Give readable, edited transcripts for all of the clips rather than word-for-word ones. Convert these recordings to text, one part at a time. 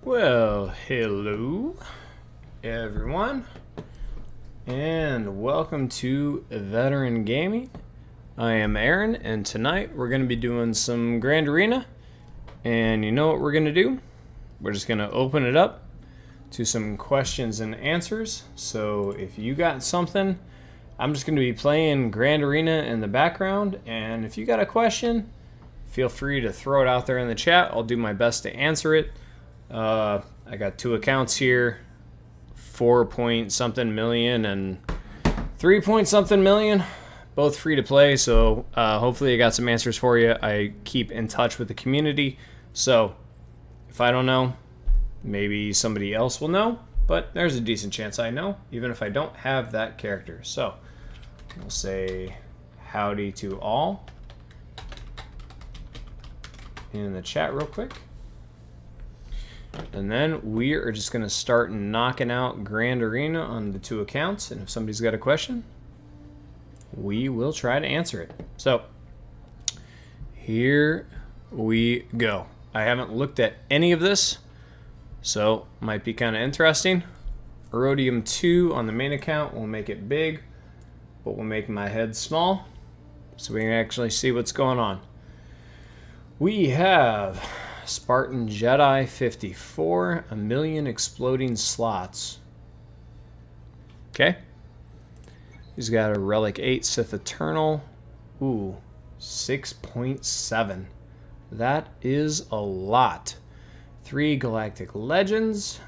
Well, hello everyone, and welcome to Veteran Gaming. I am Aaron, and tonight we're going to be doing some Grand Arena. And you know what we're going to do? We're just going to open it up to some questions and answers. So if you got something, I'm just going to be playing Grand Arena in the background, and if you got a question, feel free to throw it out there in the chat. I'll do my best to answer it. I got two accounts here, 4 point something million and 3 point something million, both free to play. So hopefully I got some answers for you. I keep in touch with the community, so if I don't know, maybe somebody else will know, but there's a decent chance I know, even if I don't have that character. So we'll say howdy to all in the chat real quick. And then we are just going to start knocking out Grand Arena on the two accounts. And if somebody's got a question, we will try to answer it. So here we go. I haven't looked at any of this, so might be kind of interesting. Rhodium 2 on the main account will make it big, but we'll make my head small so we can actually see what's going on. We have Spartan Jedi 54, a million exploding slots. Okay. He's got a Relic 8 Sith Eternal. Ooh, 6.7. That is a lot. 3 Galactic Legends.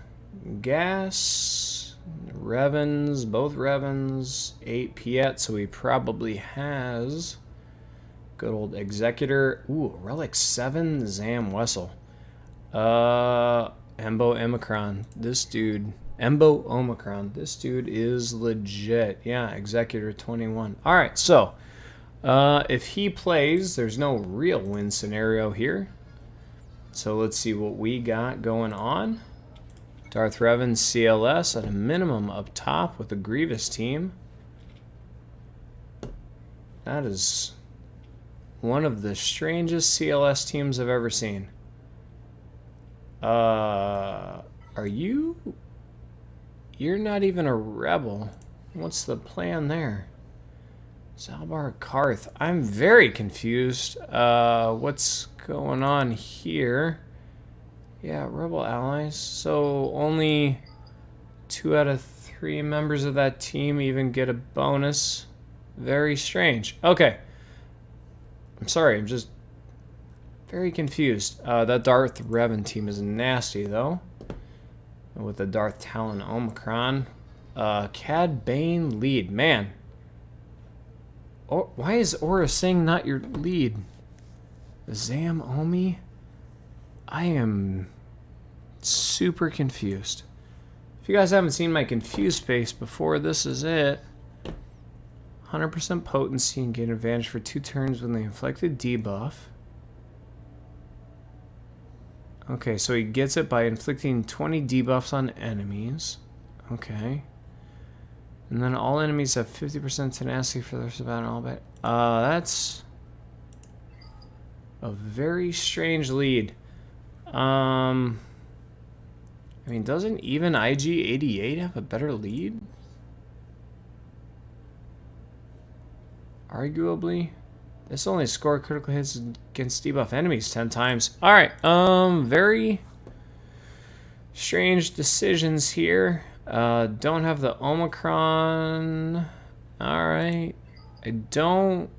Gas. Revans, both Revans. 8 Piet, so he probably has good old Executor. Ooh, Relic 7 Zam Wessel. Embo Omicron. This dude. Embo Omicron. This dude is legit. Yeah, Executor 21. Alright, so if he plays, there's no real win scenario here. So let's see what we got going on. Darth Revan CLS at a minimum up top with the Grievous team. That is one of the strangest CLS teams I've ever seen. Are you? You're not even a rebel. What's the plan there? Zalbar Karth. I'm very confused. What's going on here? Yeah, rebel allies. So only 2 out of 3 members of that team even get a bonus. Very strange. Okay. I'm sorry, I'm just very confused. That Darth Revan team is nasty, though. With the Darth Talon Omicron. Cad Bane lead. Man. Oh, why is Aura Singh not your lead? Zam Omi? I am super confused. If you guys haven't seen my confused face before, this is it. 100% potency and gain advantage for 2 turns when they inflicted debuff. Okay, so he gets it by inflicting 20 debuffs on enemies. Okay. And then all enemies have 50% tenacity for the rest of the battle. That's a very strange lead. I mean, doesn't even IG-88 have a better lead? Arguably. This only scored critical hits against debuff enemies 10 times. Alright, very strange decisions here. Don't have the Omicron. Alright. I don't...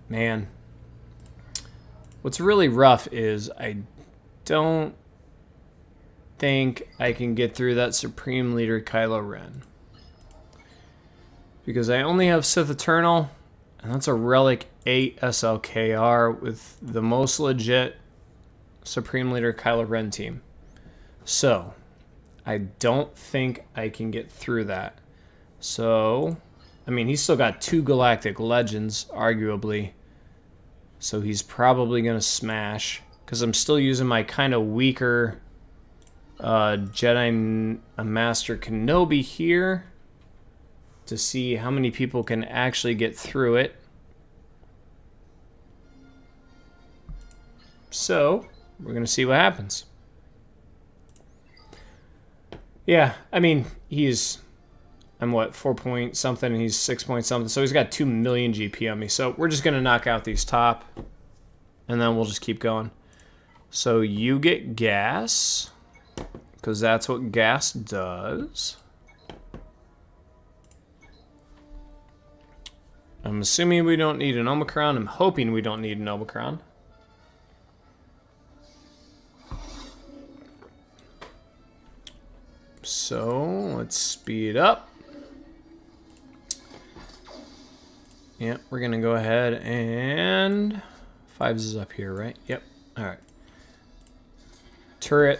Man. What's really rough is I don't think I can get through that Supreme Leader Kylo Ren. Because I only have Sith Eternal, and that's a Relic 8 SLKR with the most legit Supreme Leader Kylo Ren team. So, I don't think I can get through that. So, I mean, he's still got 2 Galactic Legends, arguably. So he's probably going to smash. Because I'm still using my kind of weaker Jedi Master Kenobi here to see how many people can actually get through it. So, we're going to see what happens. Yeah, I mean, I'm what, 4 point something, and he's 6 point something, so he's got 2 million GP on me. So we're just going to knock out these top, and then we'll just keep going. So you get gas, because that's what gas does. I'm assuming we don't need an Omicron. I'm hoping we don't need an Omicron. So let's speed up. Yep, we're gonna go ahead and fives is up here, right? Yep. All right. Turret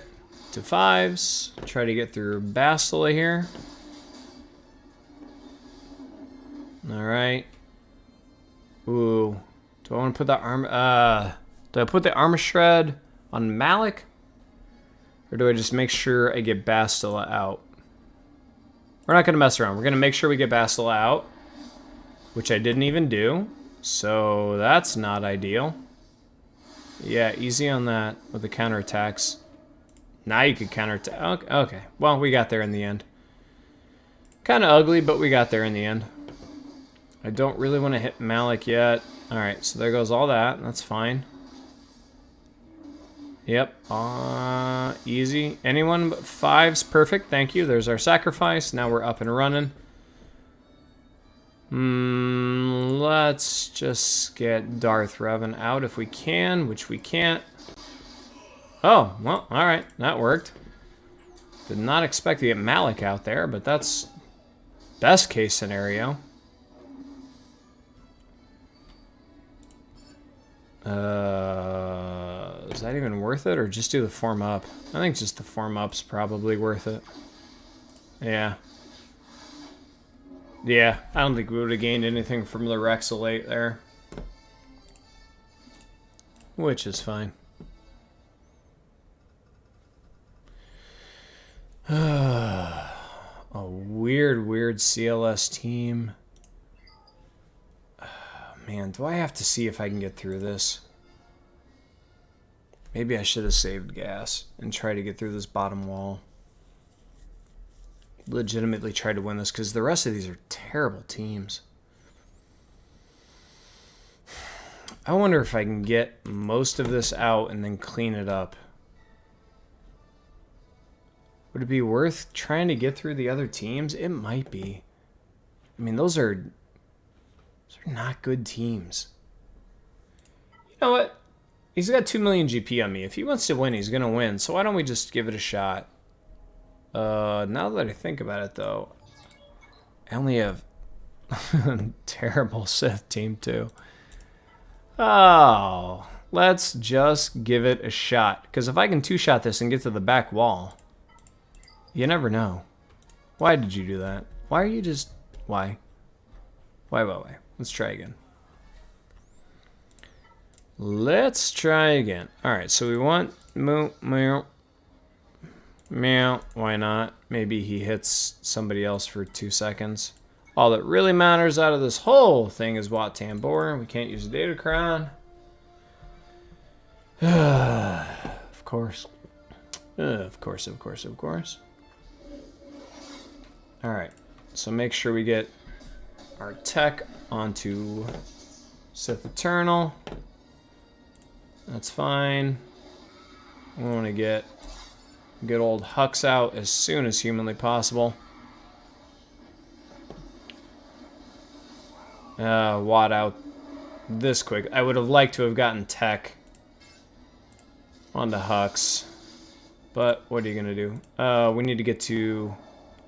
to fives. Try to get through Bastila here. All right. Ooh. Do I want to put the do I put the armor shred on Malik? Or do I just make sure I get Bastila out? We're not going to mess around. We're going to make sure we get Bastila out, which I didn't even do. So that's not ideal. Yeah, easy on that with the counterattacks. Now you could counterattack. Okay, well, we got there in the end. Kind of ugly, but we got there in the end. I don't really want to hit Malik yet. All right, so there goes all that. That's fine. Yep, easy. Anyone but fives, perfect, thank you. There's our sacrifice. Now we're up and running. Let's just get Darth Revan out if we can, which we can't. Oh, well, all right, that worked. Did not expect to get Malik out there, but that's best case scenario. Is that even worth it, or just do the form up? I think just the form up's probably worth it. Yeah. Yeah, I don't think we would have gained anything from the Rexolate there. Which is fine. A weird CLS team. Man, do I have to see if I can get through this? Maybe I should have saved gas and tried to get through this bottom wall. Legitimately try to win this, because the rest of these are terrible teams. I wonder if I can get most of this out and then clean it up. Would it be worth trying to get through the other teams? It might be. I mean, those are not good teams. You know what? He's got 2 million GP on me. If he wants to win, he's going to win. So why don't we just give it a shot? Now that I think about it, though, I only have terrible Sith team, too. Oh, let's just give it a shot. Because if I can two-shot this and get to the back wall, you never know. Why did you do that? Why are you just... Why? Why? Let's try again. Let's try again. Alright, so we want... Meow. Why not? Maybe he hits somebody else for 2 seconds. All that really matters out of this whole thing is Wat Tambor. We can't use a Datacron. Of course. Of course. Alright, so make sure we get our tech onto Sith Eternal. That's fine. We want to get good old Hux out as soon as humanly possible. Watt out this quick. I would have liked to have gotten tech onto Hux, but what are you gonna do? We need to get to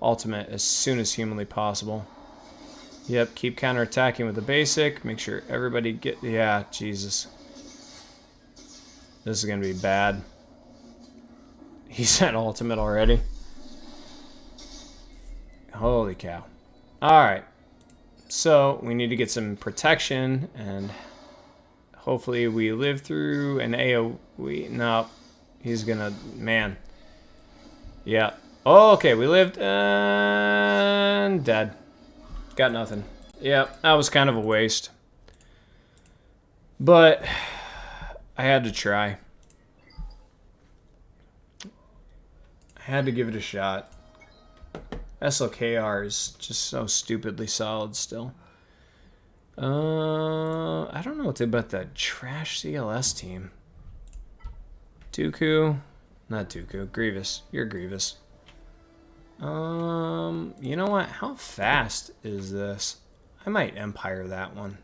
ultimate as soon as humanly possible. Yep, keep counterattacking with the basic. Make sure everybody get... Yeah, Jesus. This is gonna be bad. He's at ultimate already. Holy cow. Alright. So, we need to get some protection, and hopefully we live through an AoE. No. He's gonna... Man. Yeah. Oh, okay, we lived, and dead. Got nothing. Yeah, that was kind of a waste. But I had to try. I had to give it a shot. SLKR is just so stupidly solid still. I don't know what about that trash CLS team. Dooku. Not Dooku. Grievous. You're Grievous. You know what? How fast is this? I might Empire that one.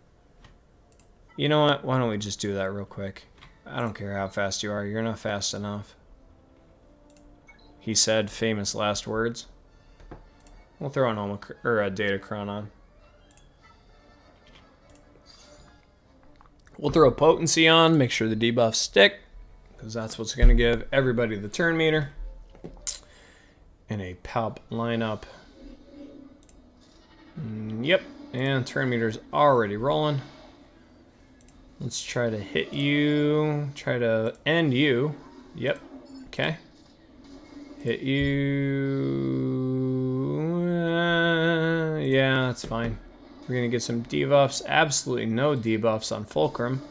You know what? Why don't we just do that real quick? I don't care how fast you are. You're not fast enough. He said famous last words. We'll throw an Datacron on. We'll throw potency on. Make sure the debuffs stick, because that's what's going to give everybody the turn meter. And a palp lineup. Yep, and turn meter's already rolling. Let's try to hit you. Try to end you. Yep. Okay. Hit you. Yeah, that's fine. We're going to get some debuffs. Absolutely no debuffs on Fulcrum.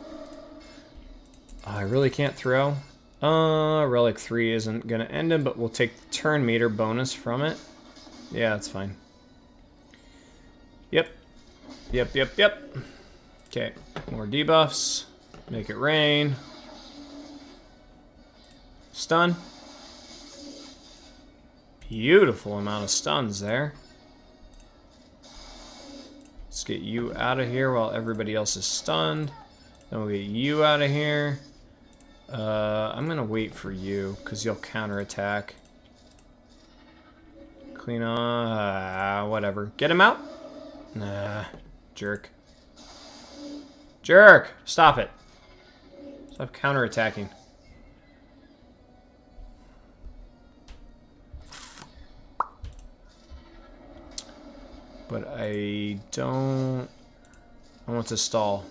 I really can't throw. Relic 3 isn't going to end him, but we'll take the turn meter bonus from it. Yeah, that's fine. Yep. Yep, yep, yep. Okay, more debuffs. Make it rain. Stun. Beautiful amount of stuns there. Let's get you out of here while everybody else is stunned. Then we'll get you out of here. I'm gonna wait for you because you'll counterattack. Clean on, whatever. Get him out. Nah, jerk. Jerk! Stop it. Stop counterattacking. But I don't... I want to stall.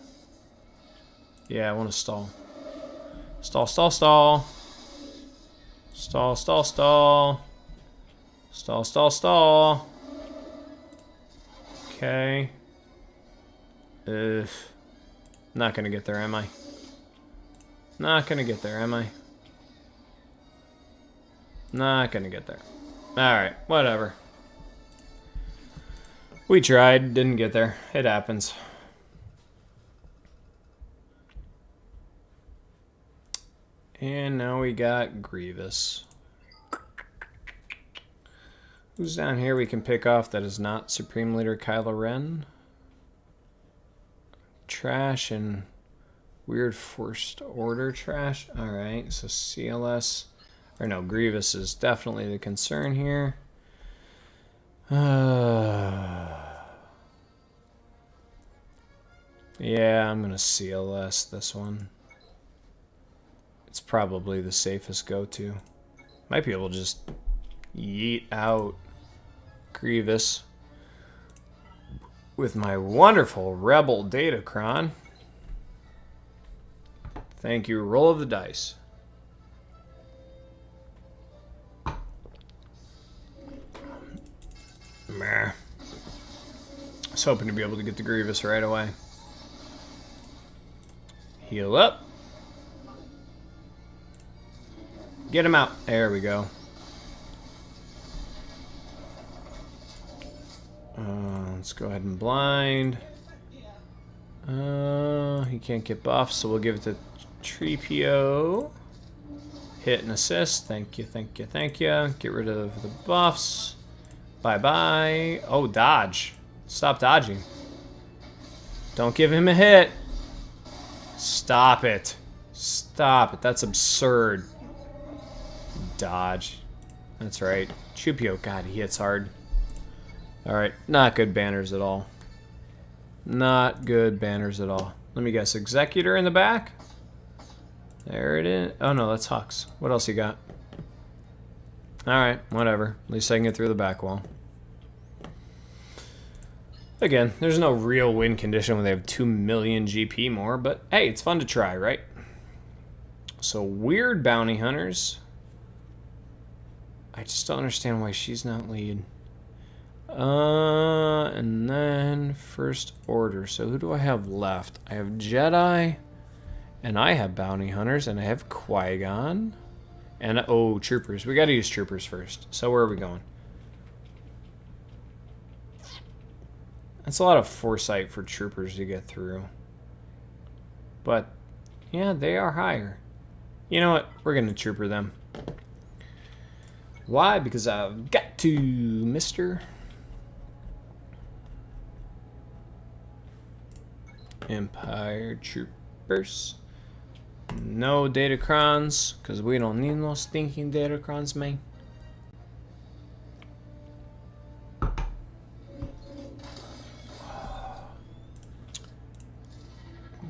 Yeah, I want to stall. Stall, stall, stall. Stall, stall, stall. Stall, stall, stall. Okay. Not gonna get there, am I? Not gonna get there, am I? Not gonna get there. Alright, whatever. We tried, didn't get there. It happens. And now we got Grievous. Who's down here we can pick off that is not Supreme Leader Kylo Ren? Trash and weird First Order trash. Alright, so CLS, or no, Grievous is definitely the concern here. Yeah, I'm gonna CLS this one. It's probably the safest go-to. Might be able to just yeet out Grievous with my wonderful Rebel Datacron. Thank you. Roll of the dice. Meh. I was hoping to be able to get the Grievous right away. Heal up. Get him out. There we go. Let's go ahead and blind. He can't get buffed, so we'll give it to Tripio. Hit and assist. Thank you, thank you, thank you. Get rid of the buffs. Bye-bye. Oh, dodge. Stop dodging. Don't give him a hit. Stop it. Stop it. That's absurd. Dodge. That's right. Tripio, God, he hits hard. Alright, not good banners at all. Not good banners at all. Let me guess, Executor in the back? There it is. Oh no, that's Hux. What else you got? Alright, whatever. At least I can get through the back wall. Again, there's no real win condition when they have 2 million GP more, but hey, it's fun to try, right? So, weird bounty hunters. I just don't understand why she's not lead. And then First Order. So who do I have left? I have Jedi, and I have bounty hunters, and I have Qui-Gon, and oh, troopers. We got to use troopers first. So where are we going? It's a lot of foresight for troopers to get through. But, yeah, they are higher. You know what? We're going to trooper them. Why? Because I've got to, mister. Empire Troopers. No datacrons, because we don't need no stinking datacrons, man.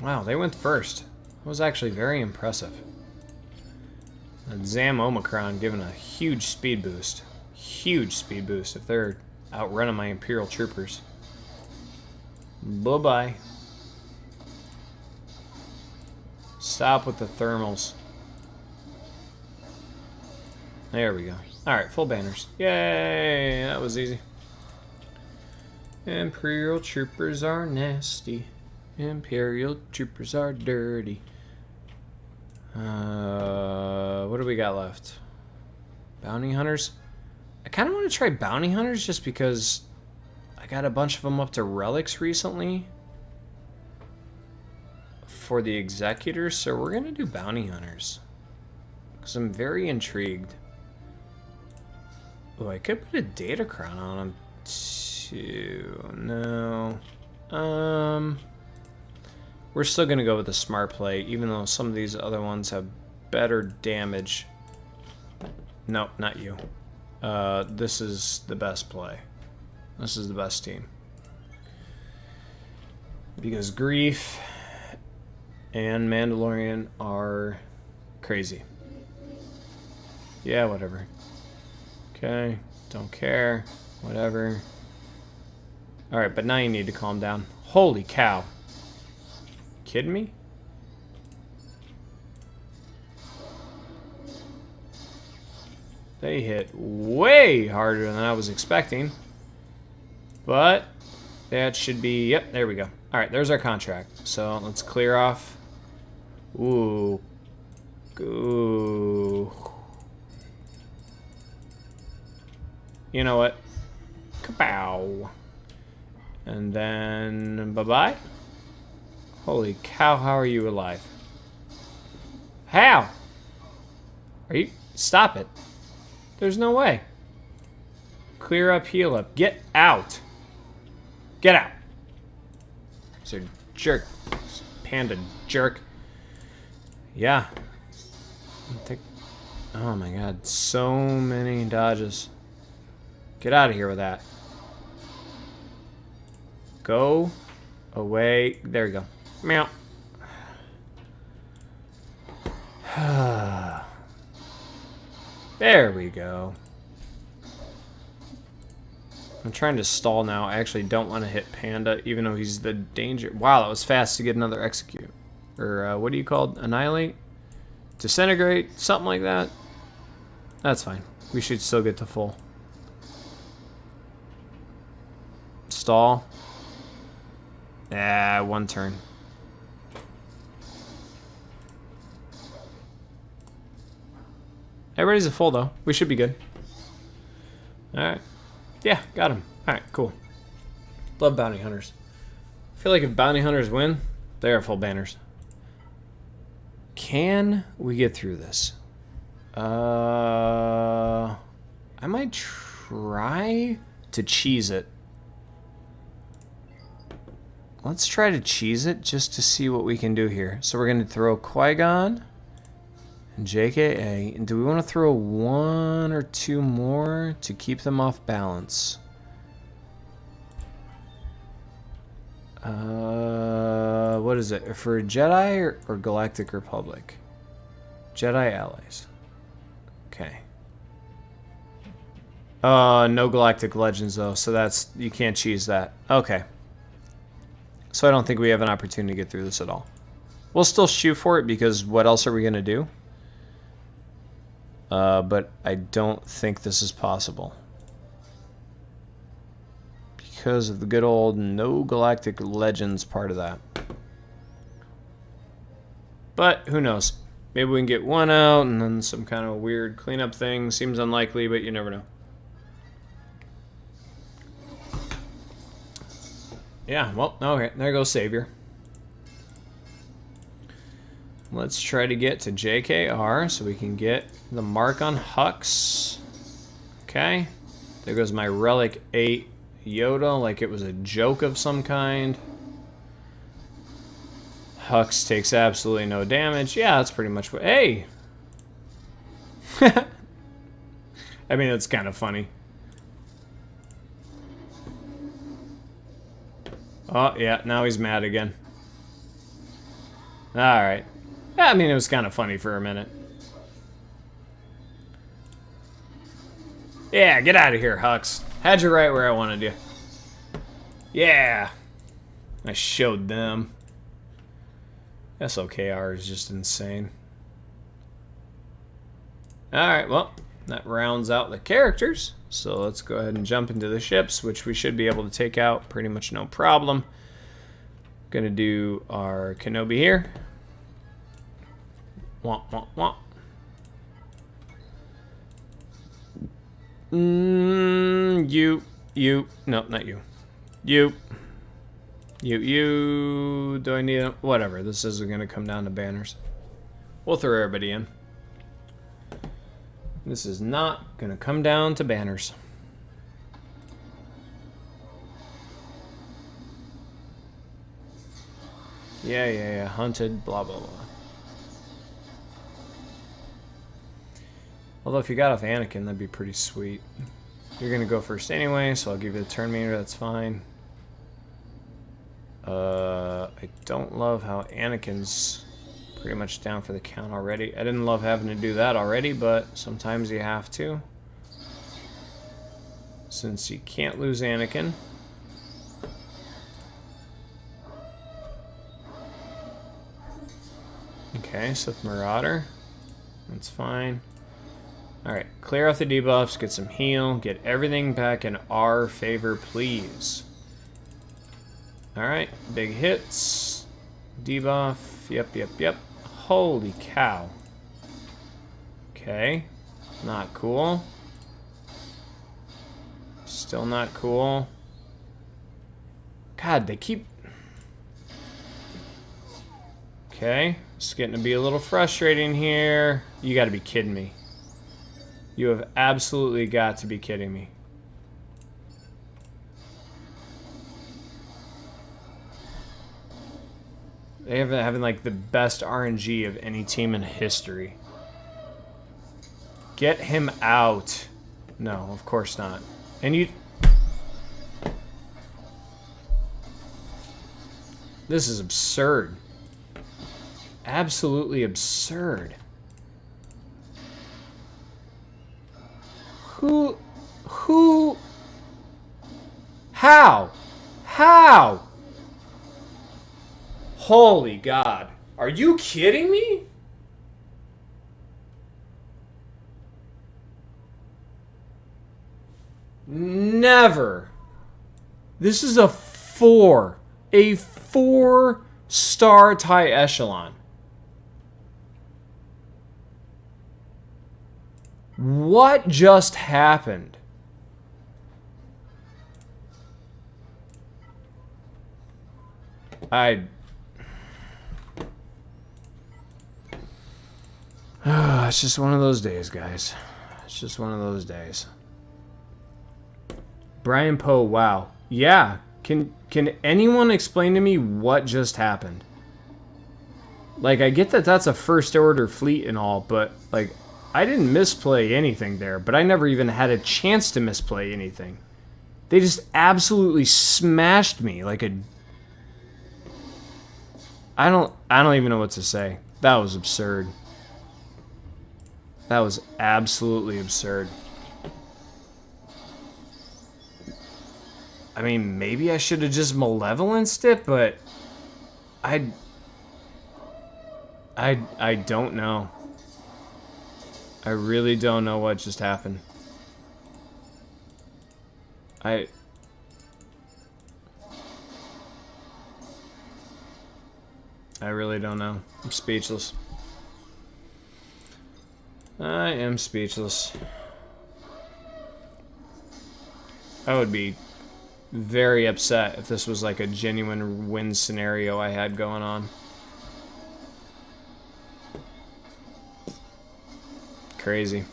Wow, they went first. That was actually very impressive. And Zam Omicron giving a huge speed boost. Huge speed boost if they're outrunning my Imperial Troopers. Bye-bye. Stop with the thermals. There we go. Alright, full banners. Yay! That was easy. Imperial Troopers are nasty. Imperial Troopers are dirty. What do we got left? Bounty Hunters? I kind of want to try Bounty Hunters just because I got a bunch of them up to Relics recently for the Executors, so we're going to do Bounty Hunters because I'm very intrigued. Oh, I could put a Datacron on them too. No. We're still going to go with the smart play, even though some of these other ones have better damage. No, not you. This is the best play. This is the best team. Because Grief and Mandalorian are crazy. Yeah, whatever. Okay, don't care. Whatever. Alright, but now you need to calm down. Holy cow. Kidding me? They hit way harder than I was expecting. But that should be, yep, there we go. All right, there's our contract. So let's clear off. Ooh. Ooh. You know what? Kapow. And then bye-bye. Holy cow, how are you alive? How? Are you? Stop it. There's no way. Clear up, heal up. Get out. Get out. It's a jerk. Panda jerk. Yeah. Oh my god, so many dodges. Get out of here with that. Go away. There we go. Meow. There we go. I'm trying to stall now. I actually don't want to hit Panda, even though he's the danger. Wow, that was fast to get another execute. Or what do you call it? Annihilate? Disintegrate? Something like that. That's fine. We should still get to full. Stall. Ah, one turn. Everybody's a full, though. We should be good. Alright. Yeah, got him. Alright, cool. Love bounty hunters. I feel like if bounty hunters win, they are full banners. Can we get through this? I might try to cheese it. Let's try to cheese it just to see what we can do here. So we're going to throw Qui-Gon and JKA. And do we want to throw one or two more to keep them off balance? What is it? For Jedi or Galactic Republic? Jedi allies. Okay. No Galactic Legends though, so that's, you can't cheese that. Okay. So I don't think we have an opportunity to get through this at all. We'll still shoot for it because what else are we going to do? But I don't think this is possible. Because of the good old no Galactic Legends part of that. But who knows? Maybe we can get one out and then some kind of weird cleanup thing. Seems unlikely, but you never know. Yeah, well, okay. There goes Savior. Let's try to get to JKR so we can get the mark on Hux. Okay. There goes my Relic 8 Yoda, like it was a joke of some kind. Hux takes absolutely no damage. Yeah, that's pretty much what... Hey! I mean, it's kind of funny. Oh, yeah, now he's mad again. Alright. Yeah, I mean, it was kind of funny for a minute. Yeah, get out of here, Hux. Had you right where I wanted you. Yeah. I showed them. SWGOH is just insane. Alright, well, that rounds out the characters. So let's go ahead and jump into the ships, which we should be able to take out pretty much no problem. Gonna do our Kenobi here. Womp, womp, womp. No, not you. You. Do I need a... Whatever, this isn't gonna come down to banners. We'll throw everybody in. This is not gonna come down to banners. Yeah, hunted, blah, blah, blah. Although if you got off Anakin, that'd be pretty sweet. You're gonna go first anyway, so I'll give you the turn meter, that's fine. I don't love how Anakin's pretty much down for the count already. I didn't love having to do that already, but sometimes you have to. Since you can't lose Anakin. Okay, Sith Marauder. That's fine. Alright, clear off the debuffs, get some heal, get everything back in our favor, please. Alright, big hits. Debuff. Yep. Holy cow. Okay. Not cool. Still not cool. God, they keep... Okay. It's getting to be a little frustrating here. You gotta be kidding me. You have absolutely got to be kidding me. They have having like the best RNG of any team in history. Get him out. No, of course not. And you... This is absurd. Absolutely absurd. Who... How? Holy God. Are you kidding me? Never. This is a 4. A 4-star TIE echelon. What just happened? It's just one of those days, guys. It's just one of those days. Brian Poe, wow. Yeah. Can anyone explain to me what just happened? Like, I get that that's a first order fleet and all, but, like, I didn't misplay anything there, but I never even had a chance to misplay anything. They just absolutely smashed me like a... I don't even know what to say. That was absurd. That was absolutely absurd. I mean, maybe I should have just malevolenced it, but I don't know. I really don't know what just happened. I really don't know. I'm speechless. I am speechless. I would be very upset if this was like a genuine win scenario I had going on. Crazy.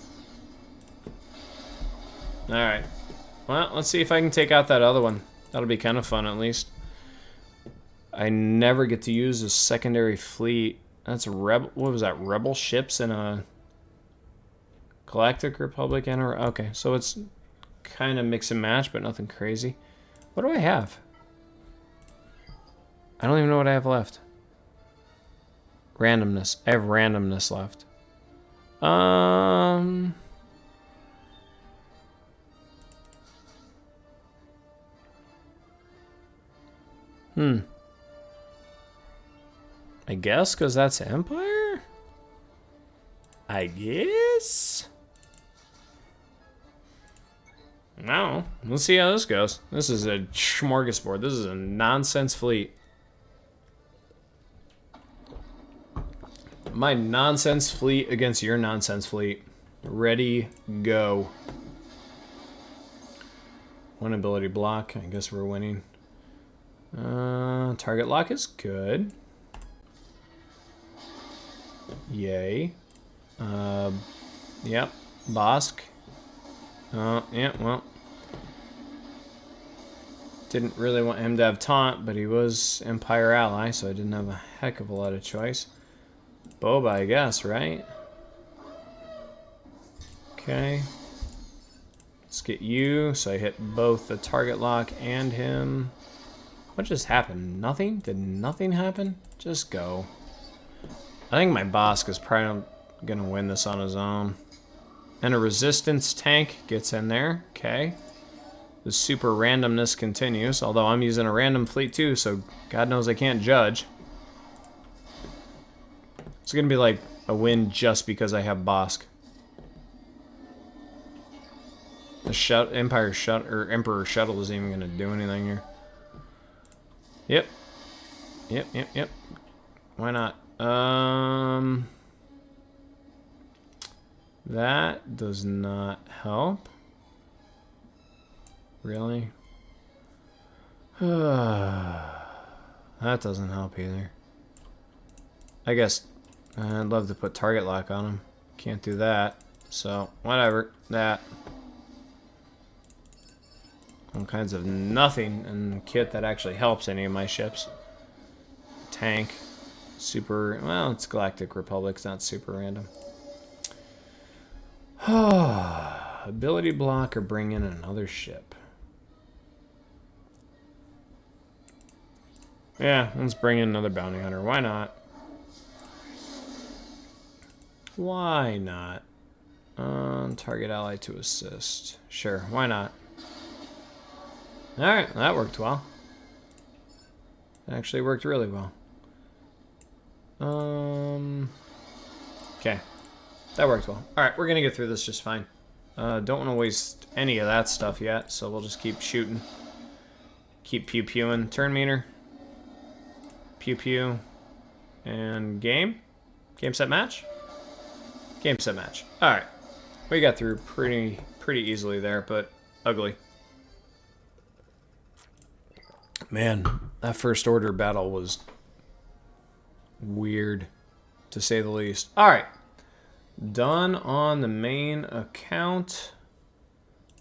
Alright. Well, let's see if I can take out that other one. That'll be kind of fun, at least. I never get to use a secondary fleet. That's a rebel. What was that? Rebel ships in a Galactic Republic and okay, so it's kind of mix and match, but nothing crazy. What do I have? I don't even know what I have left. Randomness. I have randomness left. I guess because that's Empire? I guess? No. Let's see how this goes. This is a smorgasbord. This is a nonsense fleet. My nonsense fleet against your nonsense fleet. Ready, go. One ability block. I guess we're winning. Target lock is good. Yay. Yep. Bosk. Yeah, well. Didn't really want him to have taunt, but he was Empire ally, so I didn't have a heck of a lot of choice. Boba, I guess, right? Okay. Let's get you, so I hit both the target lock and him. What just happened? Nothing? Did nothing happen? Just go. I think my Bosk is probably gonna win this on his own. And a resistance tank gets in there. Okay. The super randomness continues, although I'm using a random fleet too, so God knows I can't judge. It's gonna be like a win just because I have Bosk. The Emperor shuttle isn't even gonna do anything here. Yep. Yep. Why not? That does not help. Really? That doesn't help either. I guess I'd love to put target lock on him. Can't do that. So, whatever. That. All kinds of nothing in kit that actually helps any of my ships. Tank. Super. Well, it's Galactic Republic. It's not super random. Ability block or bring in another ship. Yeah, let's bring in another bounty hunter. Why not? Why not? Target ally to assist. Sure, why not? Alright, that worked well. It actually worked really well. Okay. That worked well. Alright, we're gonna get through this just fine. Don't want to waste any of that stuff yet, so we'll just keep shooting. Keep pew-pewing. Turn meter. Pew-pew. And game? Game, set, match? Game, set, match. Alright. We got through pretty easily there, but ugly. Man, that first order battle was weird, to say the least. Alright. Done on the main account.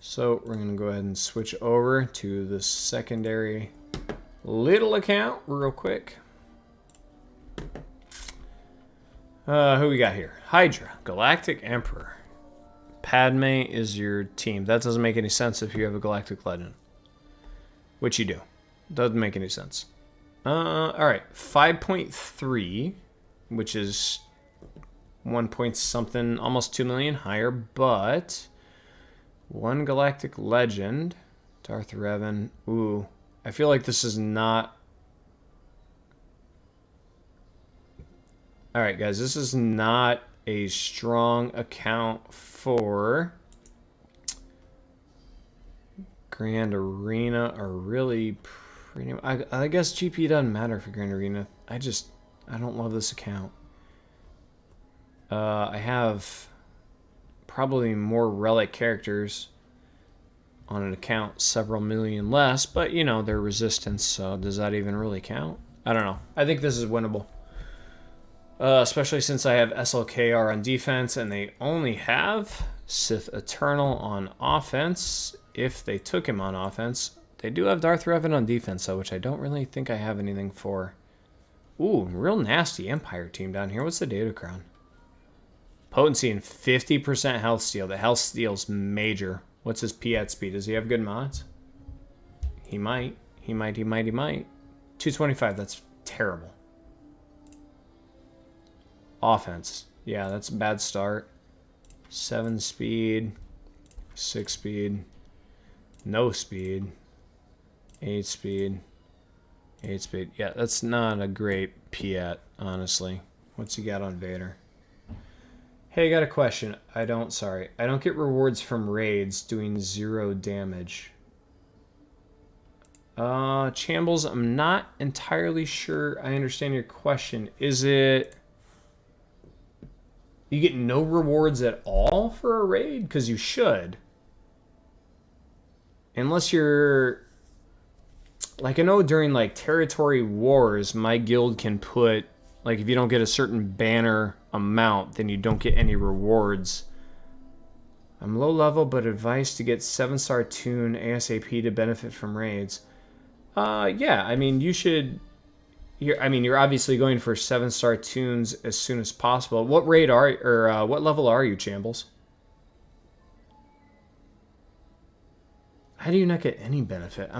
So we're going to go ahead and switch over to the secondary little account real quick. Who we got here? Hydra, Galactic Emperor. Padme is your team. That doesn't make any sense if you have a Galactic Legend. Which you do. Doesn't make any sense. Alright, 5.3, which is 1 point something, almost 2 million higher, but one Galactic Legend, Darth Revan. Ooh, I feel like this is not... Alright guys, this is not a strong account for Grand Arena, or really pretty... I guess GP doesn't matter for Grand Arena. I don't love this account. I have probably more Relic characters on an account several million less, but, you know, they're resistance, so does that even really count? I don't know. I think this is winnable. Especially since I have SLKR on defense, and they only have Sith Eternal on offense. If they took him on offense, they do have Darth Revan on defense, though, which I don't really think I have anything for. Ooh, real nasty Empire team down here. What's the data crown? Potency and 50% health steal. The health steal's major. What's his Piat speed? Does he have good mods? He might. He might. 225, that's terrible. Offense. Yeah, that's a bad start. 7 speed. 6 speed. No speed. 8 speed. 8 speed. Yeah, that's not a great Piat, honestly. What's he got on Vader? Hey, I got a question. I don't get rewards from raids doing 0 damage. Chambles, I'm not entirely sure I understand your question. Is it... You get no rewards at all for a raid? Because you should. Unless you're... Like, I know during, like, territory wars, my guild can put... Like, if you don't get a certain banner amount, then you don't get any rewards. I'm low level, but advice to get 7-star tune ASAP to benefit from raids. Yeah, I mean, you should... You're obviously going for 7-star tunes as soon as possible. What raid are, or what level are you, Chambles? How do you not get any benefit?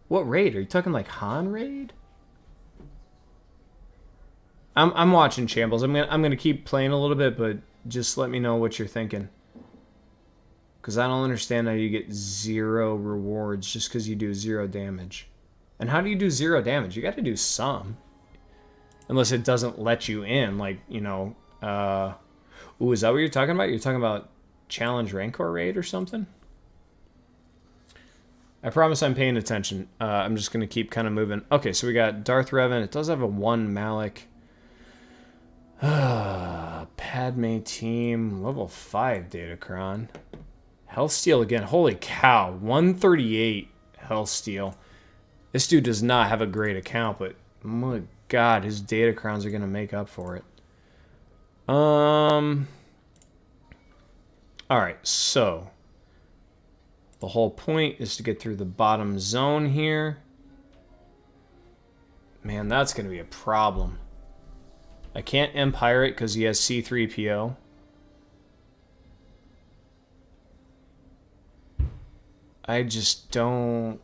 What raid? Are you talking like Han raid? I'm watching, Chambles. I'm gonna keep playing a little bit, but just let me know what you're thinking. Because I don't understand how you get 0 rewards just because you do 0 damage. And how do you do 0 damage? You got to do some. Unless it doesn't let you in, like, you know... Ooh, is that what you're talking about? You're talking about Challenge Rancor Raid or something? I promise I'm paying attention. I'm just going to keep kind of moving. Okay, so we got Darth Revan. It does have a 1 Malik. Padme team. Level 5 Datacron. Health steal again. Holy cow. 138 health steal. This dude does not have a great account, but my God, his data crowns are going to make up for it. Alright, so the whole point is to get through the bottom zone here. Man, that's going to be a problem. I can't Empire it because he has C-3PO. I just don't...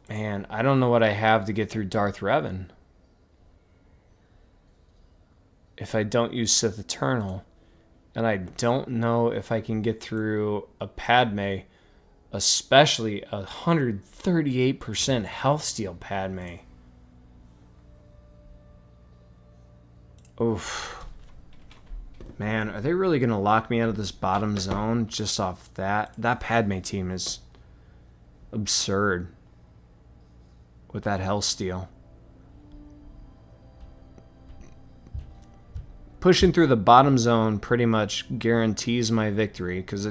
Man, I don't know what I have to get through Darth Revan. If I don't use Sith Eternal. And I don't know if I can get through a Padme. Especially a 138% health steal Padme. Oof. Man, are they really going to lock me out of this bottom zone just off that? That Padme team is absurd. With that health steal. Pushing through the bottom zone pretty much guarantees my victory because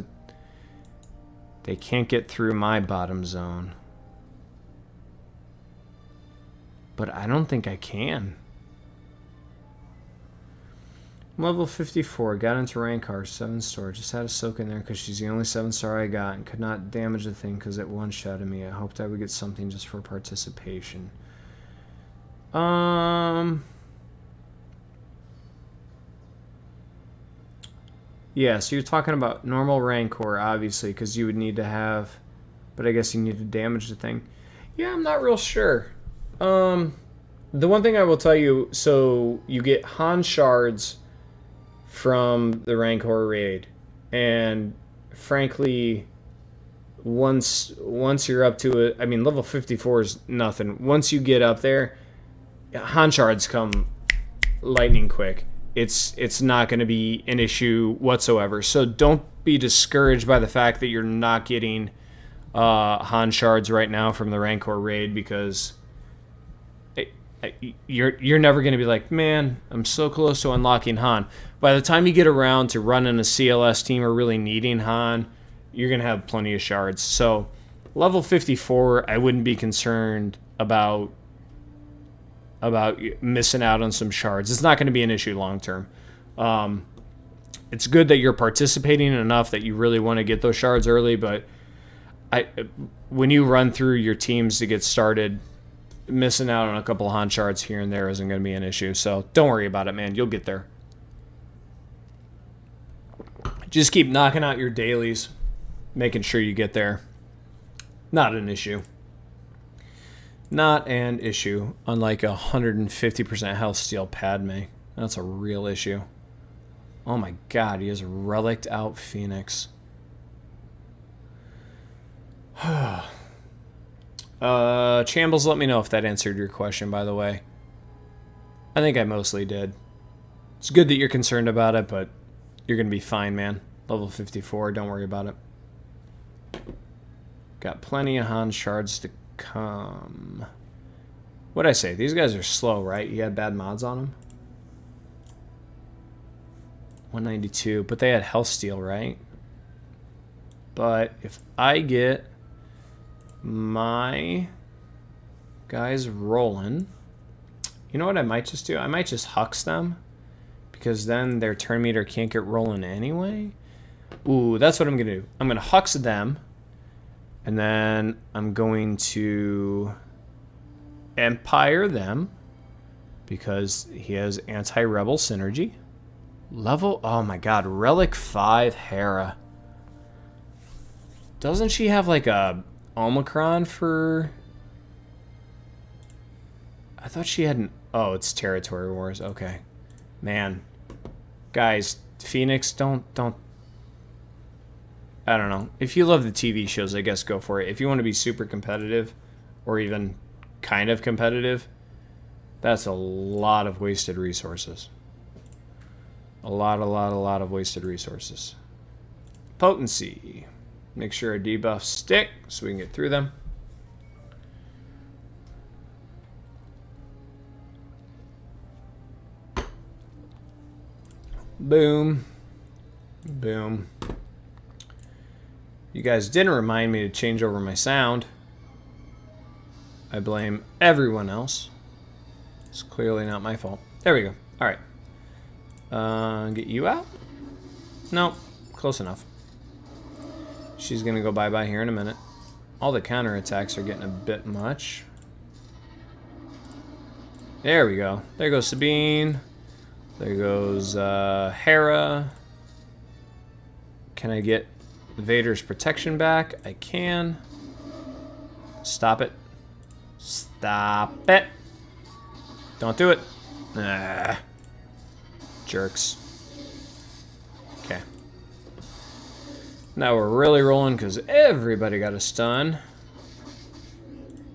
they can't get through my bottom zone. But I don't think I can. Level 54, got into Rancor, 7-star. Just had to soak in there because she's the only 7-star I got and could not damage the thing because it one-shotted me. I hoped I would get something just for participation. Yeah, so you're talking about normal Rancor, obviously, because you would need to have... But I guess you need to damage the thing. Yeah, I'm not real sure. The one thing I will tell you, so you get Han shards from the Rancor raid, and frankly, once you're up to it, I mean, level 54 is nothing. Once you get up there, Han shards come lightning quick. It's not going to be an issue whatsoever. So don't be discouraged by the fact that you're not getting Han shards right now from the Rancor raid, because you're never going to be like, man, I'm so close to unlocking Han. By the time you get around to running a CLS team or really needing Han, you're going to have plenty of shards. So level 54, I wouldn't be concerned about missing out on some shards. It's not going to be an issue long term. It's good that you're participating enough that you really want to get those shards early, but when you run through your teams to get started, missing out on a couple of Han shards here and there isn't going to be an issue. So don't worry about it, man. You'll get there. Just keep knocking out your dailies, making sure you get there. Not an issue. Not an issue, unlike 150% health steal Padme. That's a real issue. Oh my god, he has Relic out Phoenix. Chambles, let me know if that answered your question, by the way. I think I mostly did. It's good that you're concerned about it, but you're going to be fine, man. Level 54, don't worry about it. Got plenty of Han shards to come. What'd I say? These guys are slow, right? You had bad mods on them? 192, but they had health steal, right? But if I get my guys rolling, you know what I might just do? I might just hux them, because then their turn meter can't get rolling anyway. Ooh, that's what I'm gonna do. I'm gonna hux them, and then I'm going to Empire them, because he has anti-rebel synergy. Level, oh my god, Relic 5 Hera. Doesn't she have like a Omicron for... I thought she had an... Oh, it's Territory Wars, okay. Man. Guys, Phoenix, don't... I don't know. If you love the TV shows, I guess go for it. If you want to be super competitive, or even kind of competitive, that's a lot of wasted resources. A lot of wasted resources. Potency. Make sure our debuffs stick so we can get through them. Boom. Boom. You guys didn't remind me to change over my sound. I blame everyone else. It's clearly not my fault. There we go. All right. Get you out? Nope. Close enough. She's going to go bye-bye here in a minute. All the counterattacks are getting a bit much. There we go. There goes Sabine. There goes Hera. Can I get Vader's protection back? I can. Stop it. Stop it. Don't do it. Ah. Jerks. Okay. Now we're really rolling because everybody got a stun.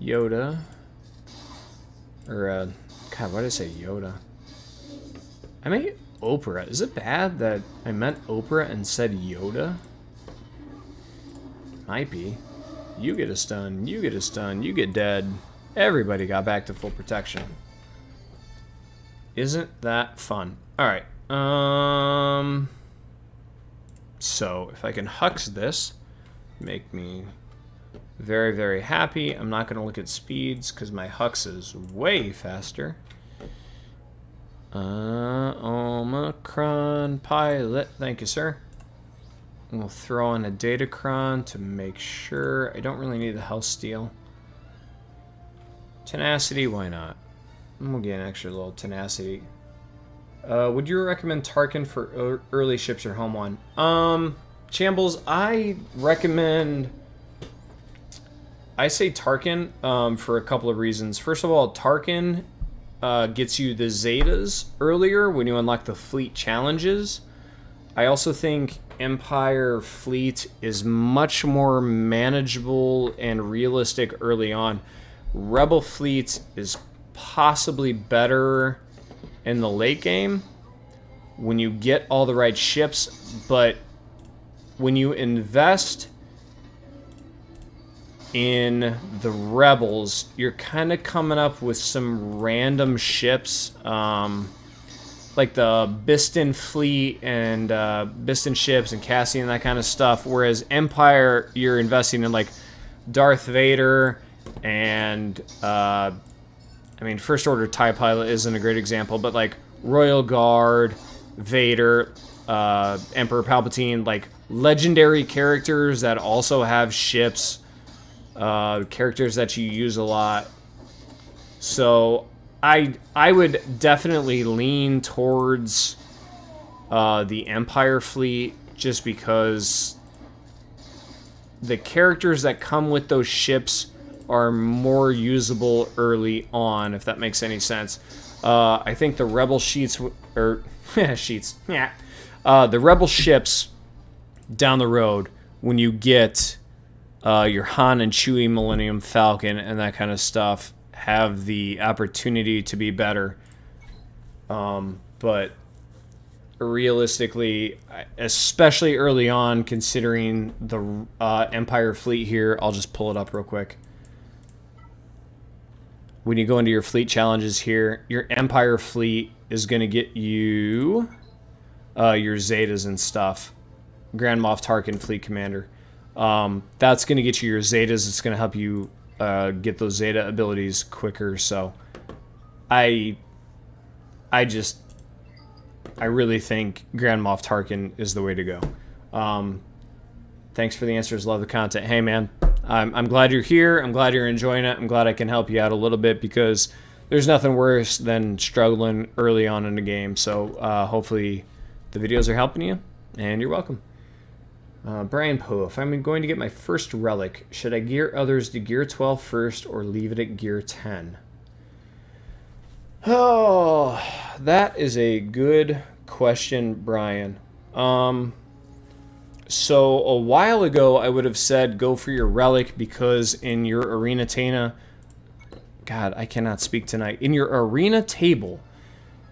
Yoda. Or, God, why did I say Yoda? I meant Oprah. Is it bad that I meant Oprah and said Yoda? Might be. You get a stun. You get a stun. You get dead. Everybody got back to full protection. Isn't that fun? Alright. So, if I can hux this, make me very, very happy. I'm not going to look at speeds because my hux is way faster. Omicron pilot. Thank you, sir. We'll throw in a Datacron to make sure. I don't really need the health steal. Tenacity, why not? We'll get an extra little tenacity. Would you recommend Tarkin for early ships or home one? Chambles, I recommend... I say Tarkin for a couple of reasons. First of all, Tarkin gets you the Zetas earlier when you unlock the fleet challenges. I also think Empire fleet is much more manageable and realistic early on. Rebel fleet is possibly better in the late game when you get all the right ships, but when you invest in the Rebels, you're kind of coming up with some random ships, like the Biston fleet and Biston ships and Cassian and that kind of stuff. Whereas Empire, you're investing in like Darth Vader and I mean, First Order TIE Pilot isn't a great example, but like Royal Guard, Vader, Emperor Palpatine, like legendary characters that also have ships, characters that you use a lot. So I would definitely lean towards the Empire fleet, just because the characters that come with those ships are more usable early on, if that makes any sense. I think the Rebel sheets, or sheets, yeah, the Rebel ships down the road, when you get your Han and Chewie Millennium Falcon and that kind of stuff, have the opportunity to be better. But realistically, especially early on, considering the Empire fleet here, I'll just pull it up real quick. When you go into your fleet challenges here, your Empire fleet is going to get you your Zetas and stuff. Grand Moff Tarkin Fleet Commander. That's going to get you your Zetas. It's going to help you get those Zeta abilities quicker. So I really think Grand Moff Tarkin is the way to go. Thanks for the answers. Love the content. Hey, man, I'm glad you're here. I'm glad you're enjoying it. I'm glad I can help you out a little bit, because there's nothing worse than struggling early on in the game. So hopefully the videos are helping you, and you're welcome. Brian Poe, if I'm going to get my first Relic, should I gear others to gear 12 first or leave it at gear 10? Oh, that is a good question, Brian. So a while ago, I would have said go for your Relic, because in your Arena Tana, God, I cannot speak tonight. In your Arena table,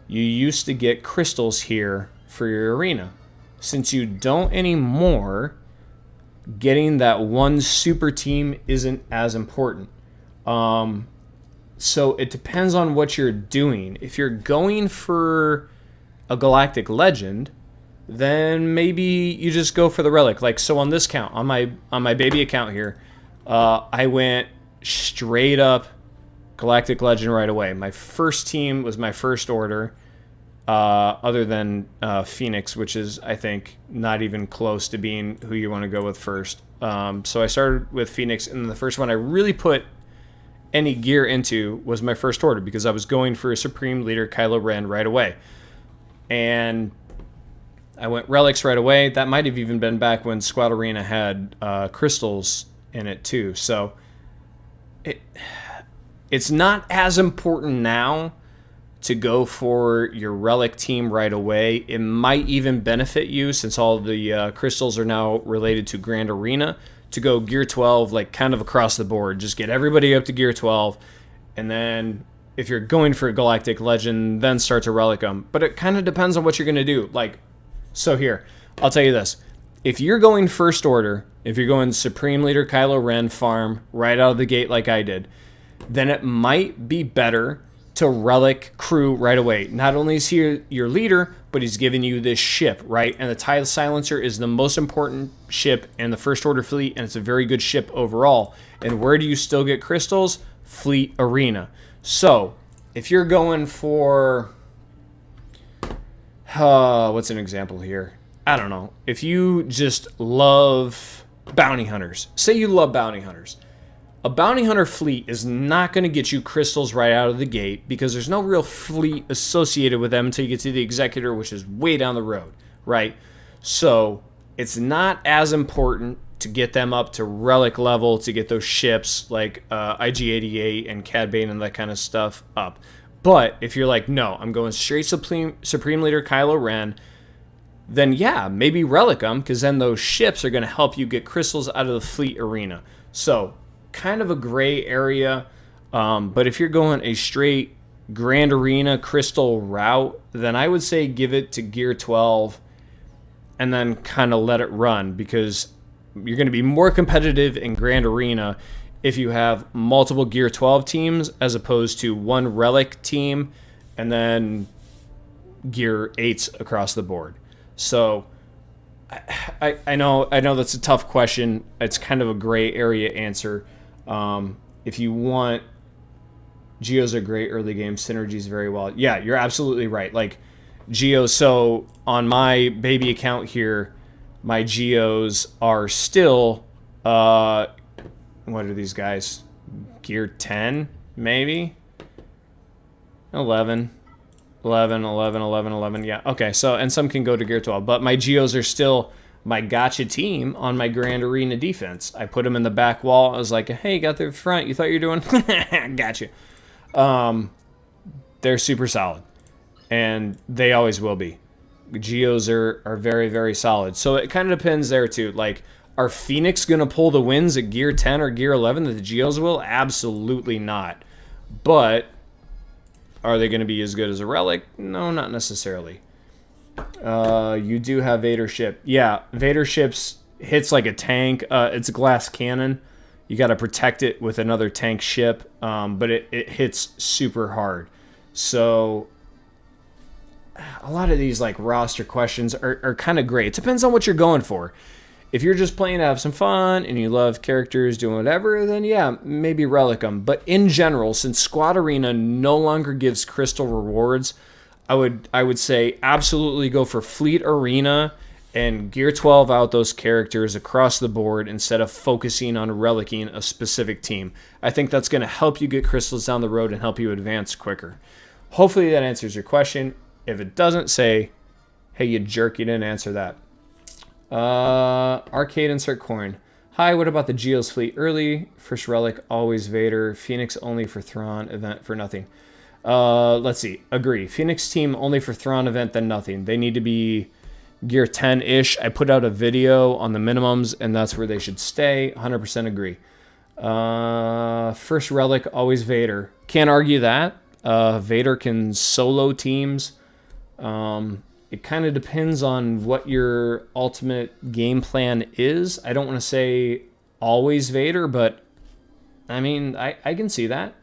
you used to get crystals here for your Arena. Since you don't anymore, getting that one super team isn't as important. So it depends on what you're doing. If you're going for a Galactic Legend, then maybe you just go for the Relic. Like, so on this count, on my baby account here, I went straight up Galactic Legend right away. My first team was my First Order, other than Phoenix, which is, I think, not even close to being who you want to go with first. So I started with Phoenix, and the first one I really put any gear into was my First Order, because I was going for a Supreme Leader Kylo Ren right away. And I went Relics right away. That might have even been back when Squad Arena had crystals in it too. So it's not as important now to go for your Relic team right away. It might even benefit you, since all the crystals are now related to Grand Arena, to go gear 12, like kind of across the board. Just get everybody up to gear 12, and then if you're going for a Galactic Legend, then start to Relic them. But it kind of depends on what you're going to do. Like, so here, I'll tell you this. If you're going First Order, if you're going Supreme Leader Kylo Ren farm right out of the gate like I did, then it might be better to Relic crew right away. Not only is he your leader, but he's giving you this ship, right? And the TIE Silencer is the most important ship in the First Order fleet, and it's a very good ship overall. And where do you still get crystals? Fleet Arena. So, if you're going for... what's an example here? I don't know. If you just love bounty hunters. Say you love bounty hunters. A bounty hunter fleet is not going to get you crystals right out of the gate, because there's no real fleet associated with them until you get to the Executor, which is way down the road, right? So it's not as important to get them up to Relic level, to get those ships like IG-88 and Cad Bane and that kind of stuff up. But if you're like, no, I'm going straight Supreme Leader Kylo Ren, then yeah, maybe Relic them, because then those ships are going to help you get crystals out of the Fleet Arena. So kind of a gray area, but if you're going a straight Grand Arena crystal route, then I would say give it to gear 12 and then kind of let it run, because you're going to be more competitive in Grand Arena if you have multiple Gear 12 teams as opposed to one Relic team and then Gear 8s across the board. So I know that's a tough question. It's kind of a gray area answer. If you want, Geos are great early game, synergies very well. Yeah, you're absolutely right. Like Geos, so on my baby account here, my Geos are still, what are these guys? Gear 10, maybe? 11. 11. Yeah, okay. So, and some can go to Gear 12. But my Geos are still my gotcha team on my Grand Arena defense. I put them in the back wall. I was like, hey, got the front. You thought you were doing? Gotcha. They're super solid. And they always will be. Geos are very, very solid. So it kind of depends there, too. Like, are Phoenix going to pull the wins at Gear 10 or Gear 11 that the Geos will? Absolutely not. But are they going to be as good as a Relic? No, not necessarily. You do have Vader ship. Yeah, Vader ships hits like a tank. It's a glass cannon. You got to protect it with another tank ship, but it hits super hard. So a lot of these like roster questions are kind of great. It depends on what you're going for. If you're just playing to have some fun and you love characters doing whatever, then yeah, maybe Relic them. But in general, since Squad Arena no longer gives crystal rewards, I would say absolutely go for Fleet Arena and Gear 12 out those characters across the board instead of focusing on relicking a specific team. I think that's going to help you get crystals down the road and help you advance quicker. Hopefully that answers your question. If it doesn't, say, hey, you jerk, you didn't answer that. Arcade insert coin. Hi, what about the Geos fleet? Early, first Relic, always Vader. Phoenix only for Thrawn, event for nothing. Let's see. Agree. Phoenix team only for Thrawn, event, then nothing. They need to be Gear 10-ish. I put out a video on the minimums, and that's where they should stay. 100% agree. First Relic, always Vader. Can't argue that. Vader can solo teams. It kind of depends on what your ultimate game plan is. I don't want to say always Vader, but I mean, I can see that.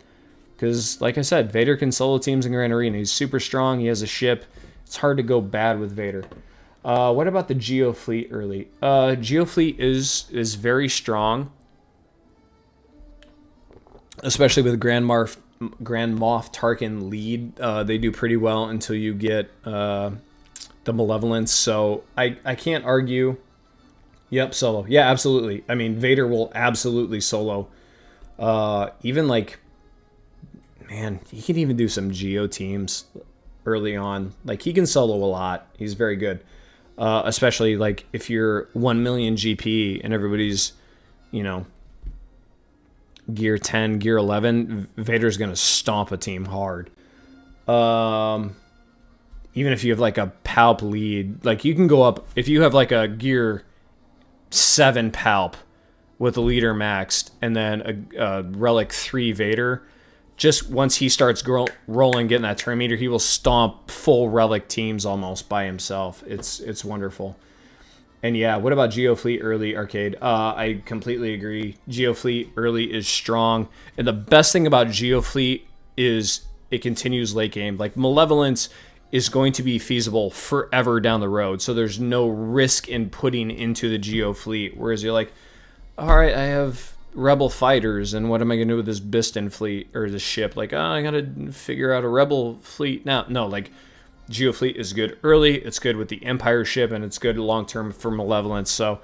Because, like I said, Vader can solo teams in Grand Arena. He's super strong. He has a ship. It's hard to go bad with Vader. What about the Geo fleet early? Geo fleet is very strong, especially with Grand Moff Tarkin lead. They do pretty well until you get the Malevolence. So I can't argue. Yep, solo. Yeah, absolutely. I mean, Vader will absolutely solo. Even like, man, he can even do some Geo teams early on. Like, he can solo a lot. He's very good. Especially like if you're 1 million GP and everybody's, you know, Gear 10, Gear 11, Vader's going to stomp a team hard. Even if you have like a Palp lead, like you can go up, if you have like a Gear 7 Palp with a leader maxed and then a Relic 3 Vader, just once he starts rolling, getting that turn meter, he will stomp full Relic teams almost by himself. It's wonderful. And yeah, what about Geofleet early, Arcade? I completely agree. Geofleet early is strong. And the best thing about Geofleet is it continues late game. Like, Malevolence is going to be feasible forever down the road. So there's no risk in putting into the Geofleet. Whereas you're like, all right, I have Rebel fighters, and what am I going to do with this Biston fleet or this ship? Like, oh, I got to figure out a Rebel fleet now. No, like, Geofleet is good early, it's good with the Empire ship, and it's good long-term for Malevolence. So,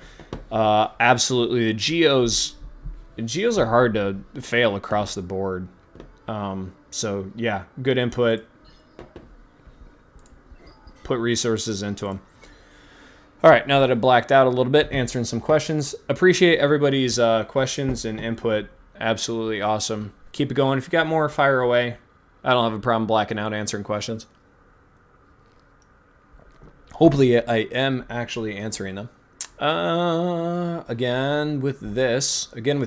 absolutely, the Geos are hard to fail across the board. So, yeah, good input. Put resources into them. All right, now that I've blacked out a little bit, answering some questions. Appreciate everybody's questions and input. Absolutely awesome. Keep it going. If you got more, fire away. I don't have a problem blacking out answering questions. Hopefully I am actually answering them. Again with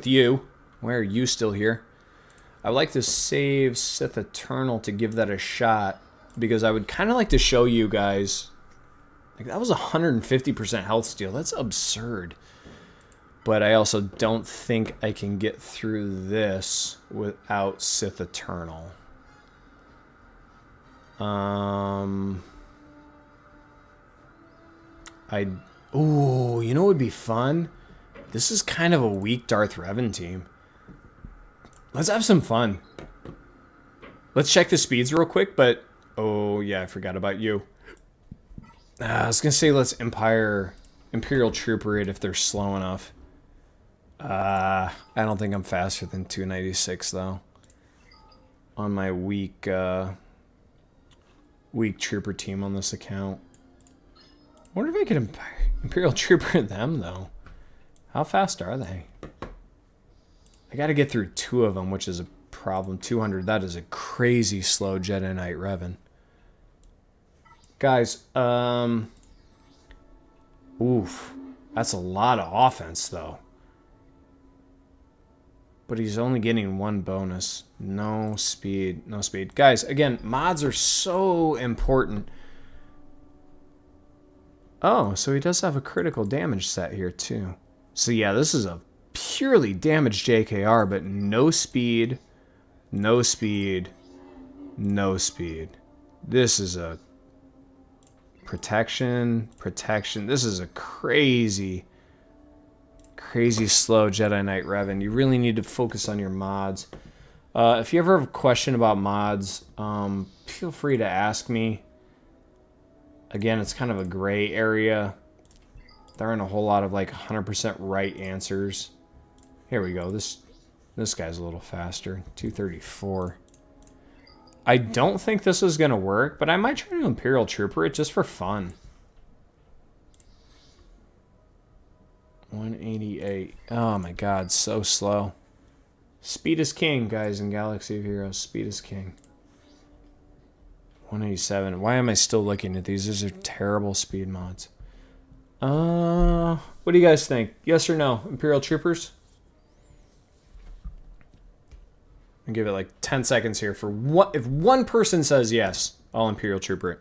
you. Why are you still here? I would like to save Sith Eternal to give that a shot, because I would kind of like to show you guys. Like, that was 150% health steal. That's absurd. But I also don't think I can get through this without Sith Eternal. Ooh, you know what would be fun? This is kind of a weak Darth Revan team. Let's have some fun. Let's check the speeds real quick, but... Oh, yeah, I forgot about you. I was going to say let's Imperial Trooper it if they're slow enough. I don't think I'm faster than 296, though. On my weak Trooper team on this account. I wonder if I could Imperial Trooper them, though. How fast are they? I got to get through 2 of them, which is a problem. 200, that is a crazy slow Jedi Knight Revan. Guys, oof. That's a lot of offense, though. But he's only getting 1 bonus. No speed. No speed. Guys, again, mods are so important. Oh, so he does have a critical damage set here, too. So, yeah, this is a purely damaged JKR, but no speed, no speed, no speed. This is a protection. This is a crazy slow Jedi Knight Revan. You really need to focus on your mods. If you ever have a question about mods, feel free to ask me. Again, it's kind of a gray area. There aren't a whole lot of like 100% right answers. Here we go. This guy's a little faster. 234. I don't think this is going to work, but I might try to Imperial Trooper it just for fun. 188. Oh my god, so slow. Speed is king, guys, in Galaxy of Heroes. Speed is king. 187. Why am I still looking at these? These are terrible speed mods. What do you guys think? Yes or no? Imperial Troopers? I'll give it like 10 seconds here for what if one person says yes, I'll Imperial Trooper it.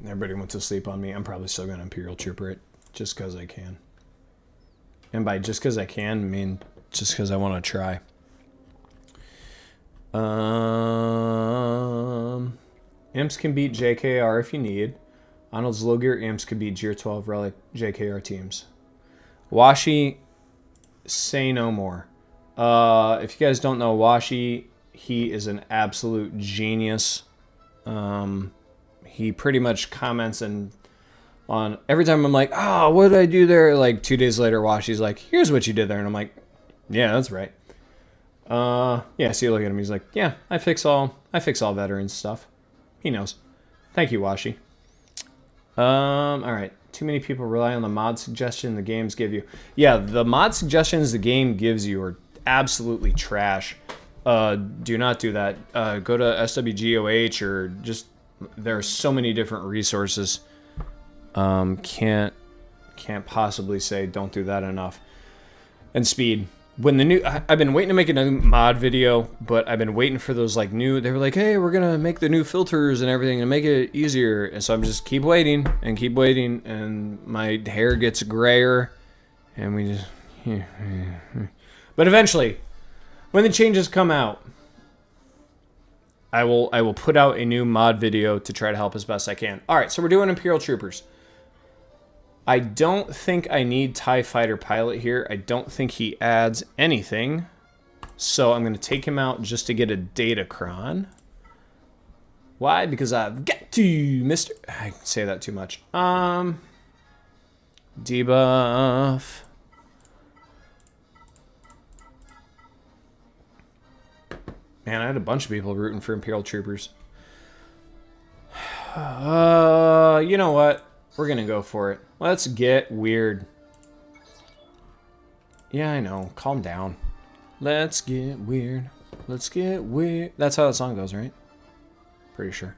Everybody went to sleep on me. I'm probably still going to Imperial Trooper it just because I can. And by just because I can, I mean just because I want to try. Imps can beat JKR if you need. Arnold's low gear imps can beat Gear 12 Relic JKR teams. Washi, say no more. If you guys don't know Washi, he is an absolute genius. He pretty much comments on every time I'm like, oh, what did I do there? Like 2 days later, Washi's like, here's what you did there. And I'm like, yeah, that's right. Yeah, see, look at him. He's like, yeah, I fix all veterans stuff. He knows. Thank you, Washi. All right. Too many people rely on the mod suggestion the games give you. Yeah, the mod suggestions the game gives you are absolutely trash. Do not do that. Go to SWGOH or just, there are so many different resources. Can't possibly say don't do that enough. And speed. When the new, I've been waiting to make a new mod video, but I've been waiting for those like new, they were like, hey, we're going to make the new filters and everything and make it easier. And so I'm just keep waiting, and my hair gets grayer, and we just, but eventually, when the changes come out, I will put out a new mod video to try to help as best I can. All right, so we're doing Imperial Troopers. I don't think I need TIE Fighter Pilot here. I don't think he adds anything. So I'm going to take him out just to get a Datacron. Why? Because I've got to, Mr. I say that too much. Debuff. Man, I had a bunch of people rooting for Imperial Troopers. You know what? We're going to go for it. Let's get weird. Yeah, I know. Calm down. Let's get weird. Let's get weird. That's how the song goes, right? Pretty sure.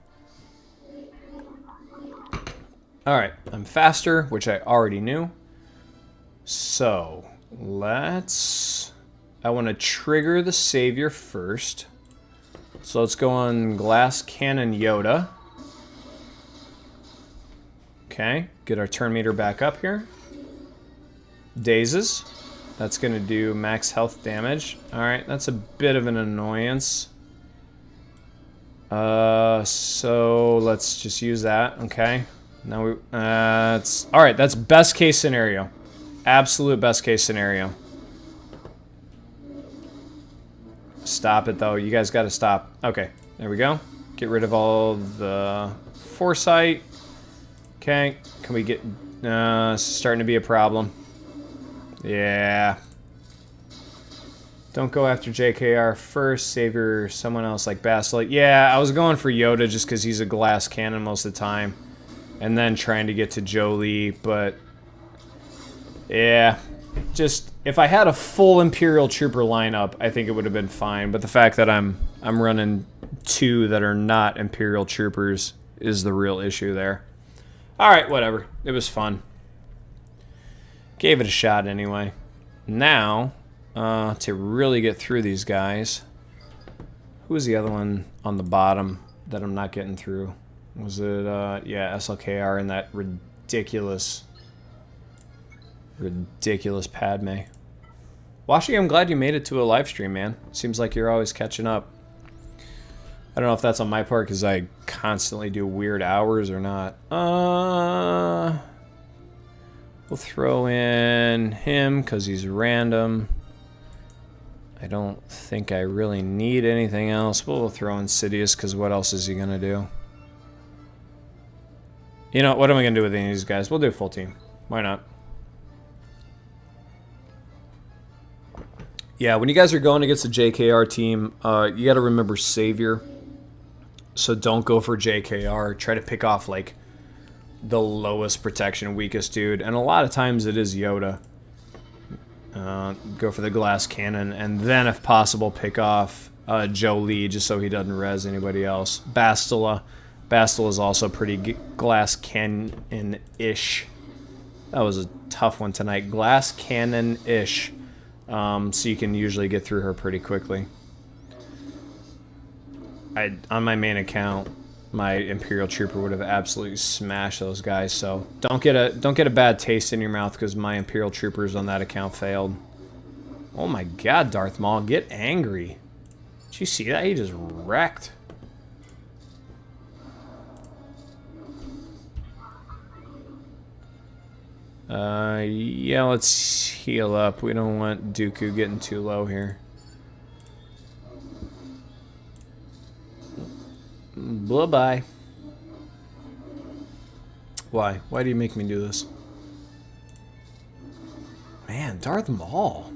Alright. I'm faster, which I already knew. So, let's... I want to trigger the Savior first. So let's go on Glass Cannon Yoda. Okay, get our turn meter back up here. Dazes. That's going to do max health damage. Alright, that's a bit of an annoyance. So let's just use that. Okay. Now we... alright, that's best case scenario. Absolute best case scenario. Stop it, though. You guys got to stop. Okay, there we go. Get rid of all the foresight. Okay, can we get... it's starting to be a problem. Yeah. Don't go after JKR first. Save someone else like Bastila. Yeah, I was going for Yoda just because he's a glass cannon most of the time. And then trying to get to Jolie, but... yeah. Just, if I had a full Imperial Trooper lineup, I think it would have been fine. But the fact that I'm running 2 that are not Imperial Troopers is the real issue there. Alright, whatever. It was fun. Gave it a shot anyway. Now, to really get through these guys, who was the other one on the bottom that I'm not getting through? Was it, yeah, SLKR and that ridiculous Padme. Washi, I'm glad you made it to a live stream, man. Seems like you're always catching up. I don't know if that's on my part because I constantly do weird hours or not. We'll throw in him because he's random. I don't think I really need anything else. We'll throw in Sidious because what else is he going to do? You know, what am I going to do with any of these guys? We'll do full team. Why not? Yeah, when you guys are going against the JKR team, you got to remember Savior. So don't go for JKR. Try to pick off, like, the lowest protection, weakest dude. And a lot of times it is Yoda. Go for the glass cannon. And then, if possible, pick off Jolie just so he doesn't res anybody else. Bastila. Bastila is also pretty glass cannon-ish. That was a tough one tonight. Glass cannon-ish. So you can usually get through her pretty quickly. On my main account, my Imperial Trooper would have absolutely smashed those guys. So don't get a bad taste in your mouth because my Imperial Troopers on that account failed. Oh my God, Darth Maul, get angry! Did you see that? He just wrecked. Yeah, let's heal up. We don't want Dooku getting too low here. Bye-bye. Why? Why do you make me do this? Man, Darth Maul.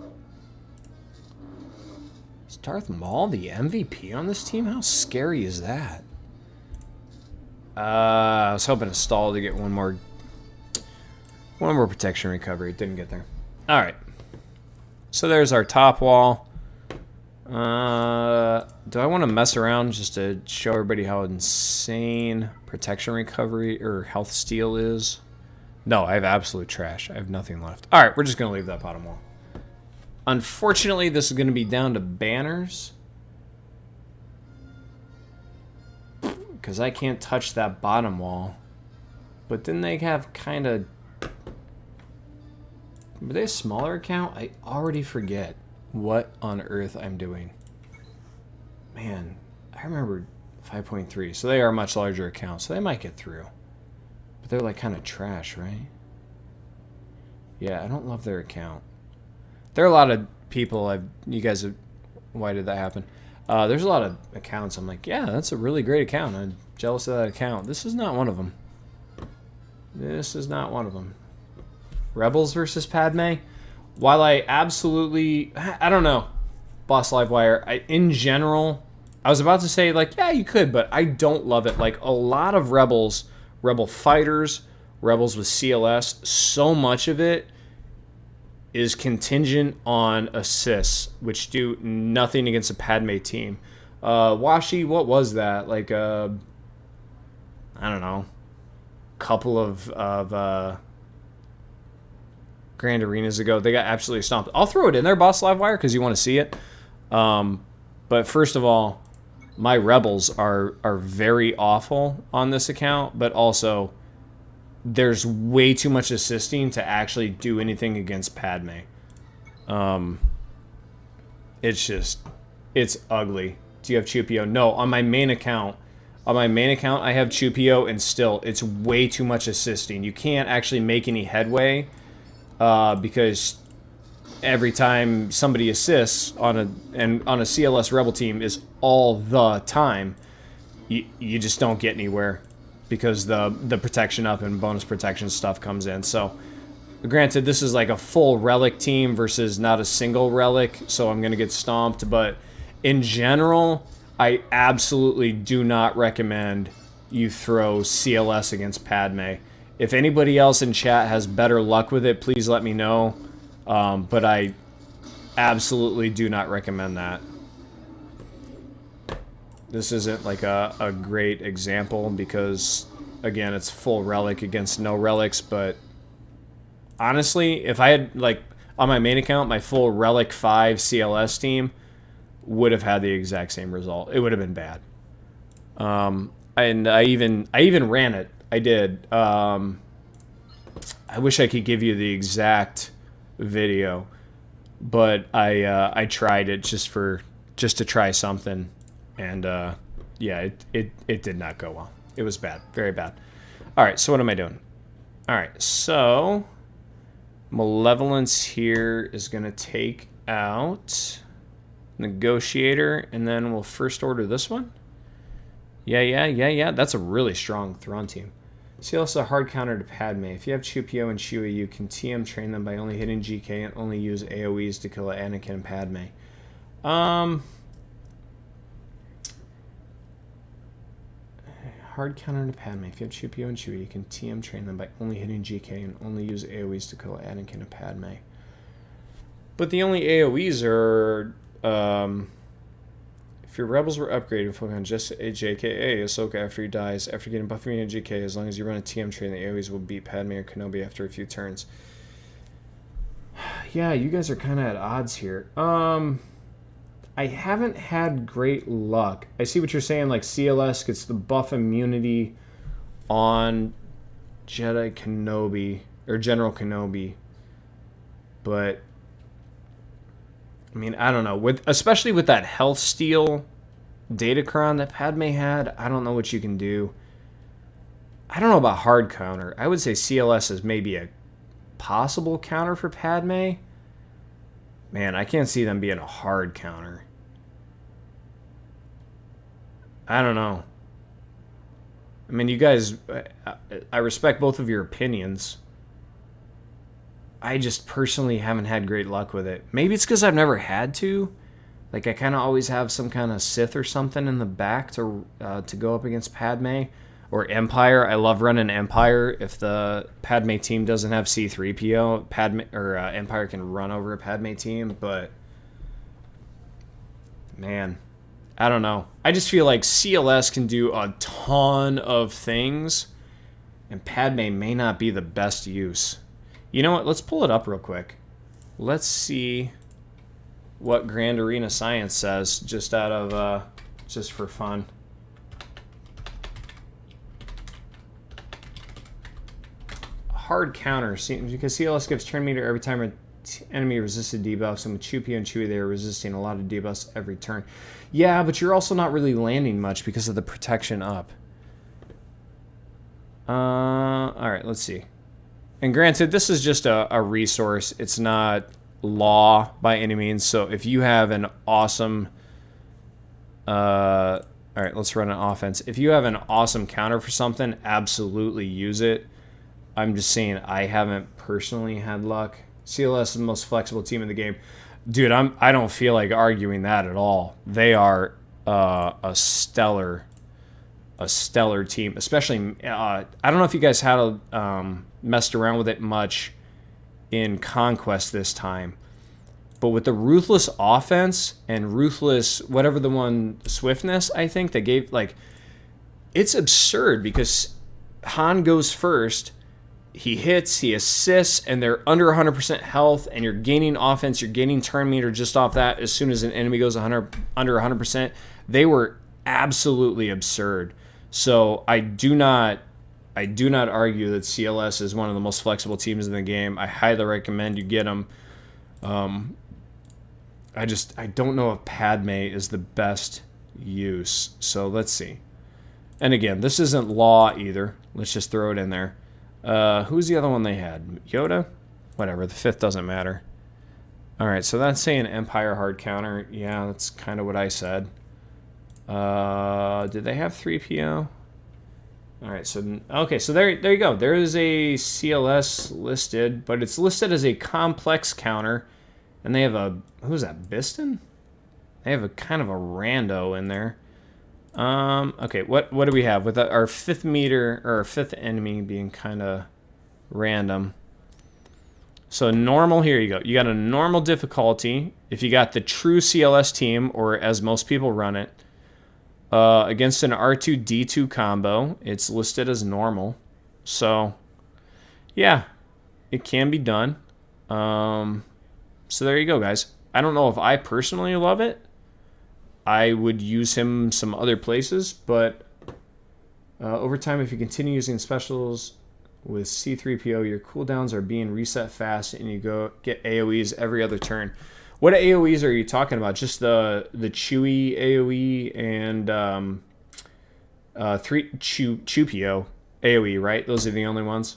Is Darth Maul the MVP on this team? How scary is that? I was hoping to stall to get one more protection recovery. It didn't get there. Alright. So there's our top wall. Do I want to mess around just to show everybody how insane protection recovery or health steal is? No, I have absolute trash. I have nothing left. Alright, we're just going to leave that bottom wall. Unfortunately, this is going to be down to banners. Because I can't touch that bottom wall. But then they have kind of... Were they a smaller account? I already forget what on earth I'm doing. Man, I remember 5.3. So they are a much larger account. So they might get through. But they're like kind of trash, right? Yeah, I don't love their account. There are a lot of people you guys have... Why did that happen? There's a lot of accounts. I'm like, yeah, that's a really great account. I'm jealous of that account. This is not one of them. This is not one of them. Rebels versus Padme. While I absolutely... I don't know. Boss Livewire. In general, I was about to say, like, yeah, you could, but I don't love it. Like, a lot of Rebels, Rebel fighters, Rebels with CLS, so much of it is contingent on assists, which do nothing against a Padme team. Washi, what was that? Like, I don't know. Couple of Grand Arenas ago, they got absolutely stomped. I'll throw it in there, Boss Livewire, because you want to see it. But first of all, my Rebels are very awful on this account, but also there's way too much assisting to actually do anything against Padme. It's ugly. Do you have Chupio? No, on my main account. On my main account, I have Chupio, and still, it's way too much assisting. You can't actually make any headway because every time somebody assists on a CLS Rebel team is all the time, you just don't get anywhere because the protection up and bonus protection stuff comes in. So, granted, this is like a full Relic team versus not a single Relic, so I'm going to get stomped. But in general, I absolutely do not recommend you throw CLS against Padme. If anybody else in chat has better luck with it, please let me know. But I absolutely do not recommend that. This isn't like a great example because, again, it's full Relic against no Relics. But honestly, if I had, like, on my main account, my full Relic 5 CLS team would have had the exact same result. It would have been bad. And I even ran it. I did. I wish I could give you the exact video, but I tried it just to try something, and yeah, it did not go well. It was bad, very bad. All right, so what am I doing? All right, so Malevolence here is gonna take out Negotiator, and then we'll first order this one. Yeah. That's a really strong Thrawn team. See, also a hard counter to Padme. If you have Chupio and Chewie, you can TM train them by only hitting GK and only use AoEs to kill Anakin and Padme. Hard counter to Padme. If you have Chupio and Chewie, you can TM train them by only hitting GK and only use AoEs to kill Anakin and Padme. But the only AoEs are... if your rebels were upgraded, focus on just a JKA Ahsoka after he dies. After getting buffing into GK, as long as you run a TM train, the AoEs will beat Padme or Kenobi after a few turns. Yeah, you guys are kind of at odds here. I haven't had great luck. I see what you're saying, like CLS gets the buff immunity on Jedi Kenobi, or General Kenobi. But I mean, I don't know. Especially with that health steal Datacron that Padme had, I don't know what you can do. I don't know about hard counter. I would say CLS is maybe a possible counter for Padme. Man, I can't see them being a hard counter. I don't know. I mean, you guys, I respect both of your opinions. I just personally haven't had great luck with it. Maybe it's because I've never had to. Like, I kind of always have some kind of Sith or something in the back to go up against Padme. Or Empire. I love running Empire. If the Padme team doesn't have C-3PO, Empire can run over a Padme team. But, man, I don't know. I just feel like CLS can do a ton of things. And Padme may not be the best use. You know what? Let's pull it up real quick. Let's see what Grand Arena Science says, just out of, just for fun. Hard counter, because CLS gives turn meter every time an enemy resisted debuffs, and with Chupio and Chewie, they are resisting a lot of debuffs every turn. Yeah, but you're also not really landing much because of the protection up. Alright, let's see. And granted, this is just a resource. It's not law by any means. So if you have an awesome... Alright, let's run an offense. If you have an awesome counter for something, absolutely use it. I'm just saying I haven't personally had luck. CLS is the most flexible team in the game. Dude, I don't feel like arguing that at all. They are a stellar team. Especially, I don't know if you guys had messed around with it much in Conquest this time. But with the Ruthless offense and Ruthless, whatever the one, Swiftness, I think, they gave, like, it's absurd because Han goes first, he hits, he assists, and they're under 100% health, and you're gaining offense, you're gaining turn meter just off that as soon as an enemy goes under 100%. They were absolutely absurd. So I do not I do not argue that CLS is one of the most flexible teams in the game. I highly recommend you get them. I don't know if Padme is the best use. So let's see. And again, this isn't law either. Let's just throw it in there. Who's the other one they had? Yoda? Whatever, the 5th doesn't matter. Alright, so that's saying Empire hard counter. Yeah, that's kind of what I said. Did they have 3PO? Alright, so okay, so there you go. There is a CLS listed, but it's listed as a complex counter. And they have a, who's that, Biston? They have a kind of a rando in there. Okay, what do we have with our 5th meter, or our 5th enemy being kind of random? So normal, here you go. You got a normal difficulty. If you got the true CLS team, or as most people run it, against an R2-D2 combo, it's listed as normal. So, yeah, it can be done. So there you go, guys. I don't know if I personally love it. I would use him some other places, but over time, if you continue using specials with C-3PO, your cooldowns are being reset fast, and you get AoEs every other turn. What AoEs are you talking about? Just the Chewie AoE and Chewpio AoE, right? Those are the only ones.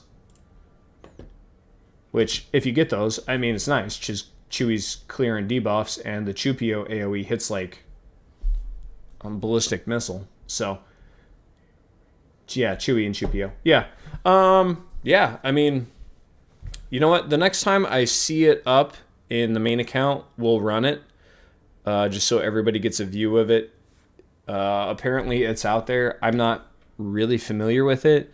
Which, if you get those, I mean, it's nice. Just Chewie's clearing debuffs, and the Chewpio AoE hits like a ballistic missile. So, yeah, Chewie and Chewpio. Yeah. Yeah, I mean, you know what? The next time I see it up in the main account, we'll run it. Just so everybody gets a view of it. Apparently, it's out there. I'm not really familiar with it.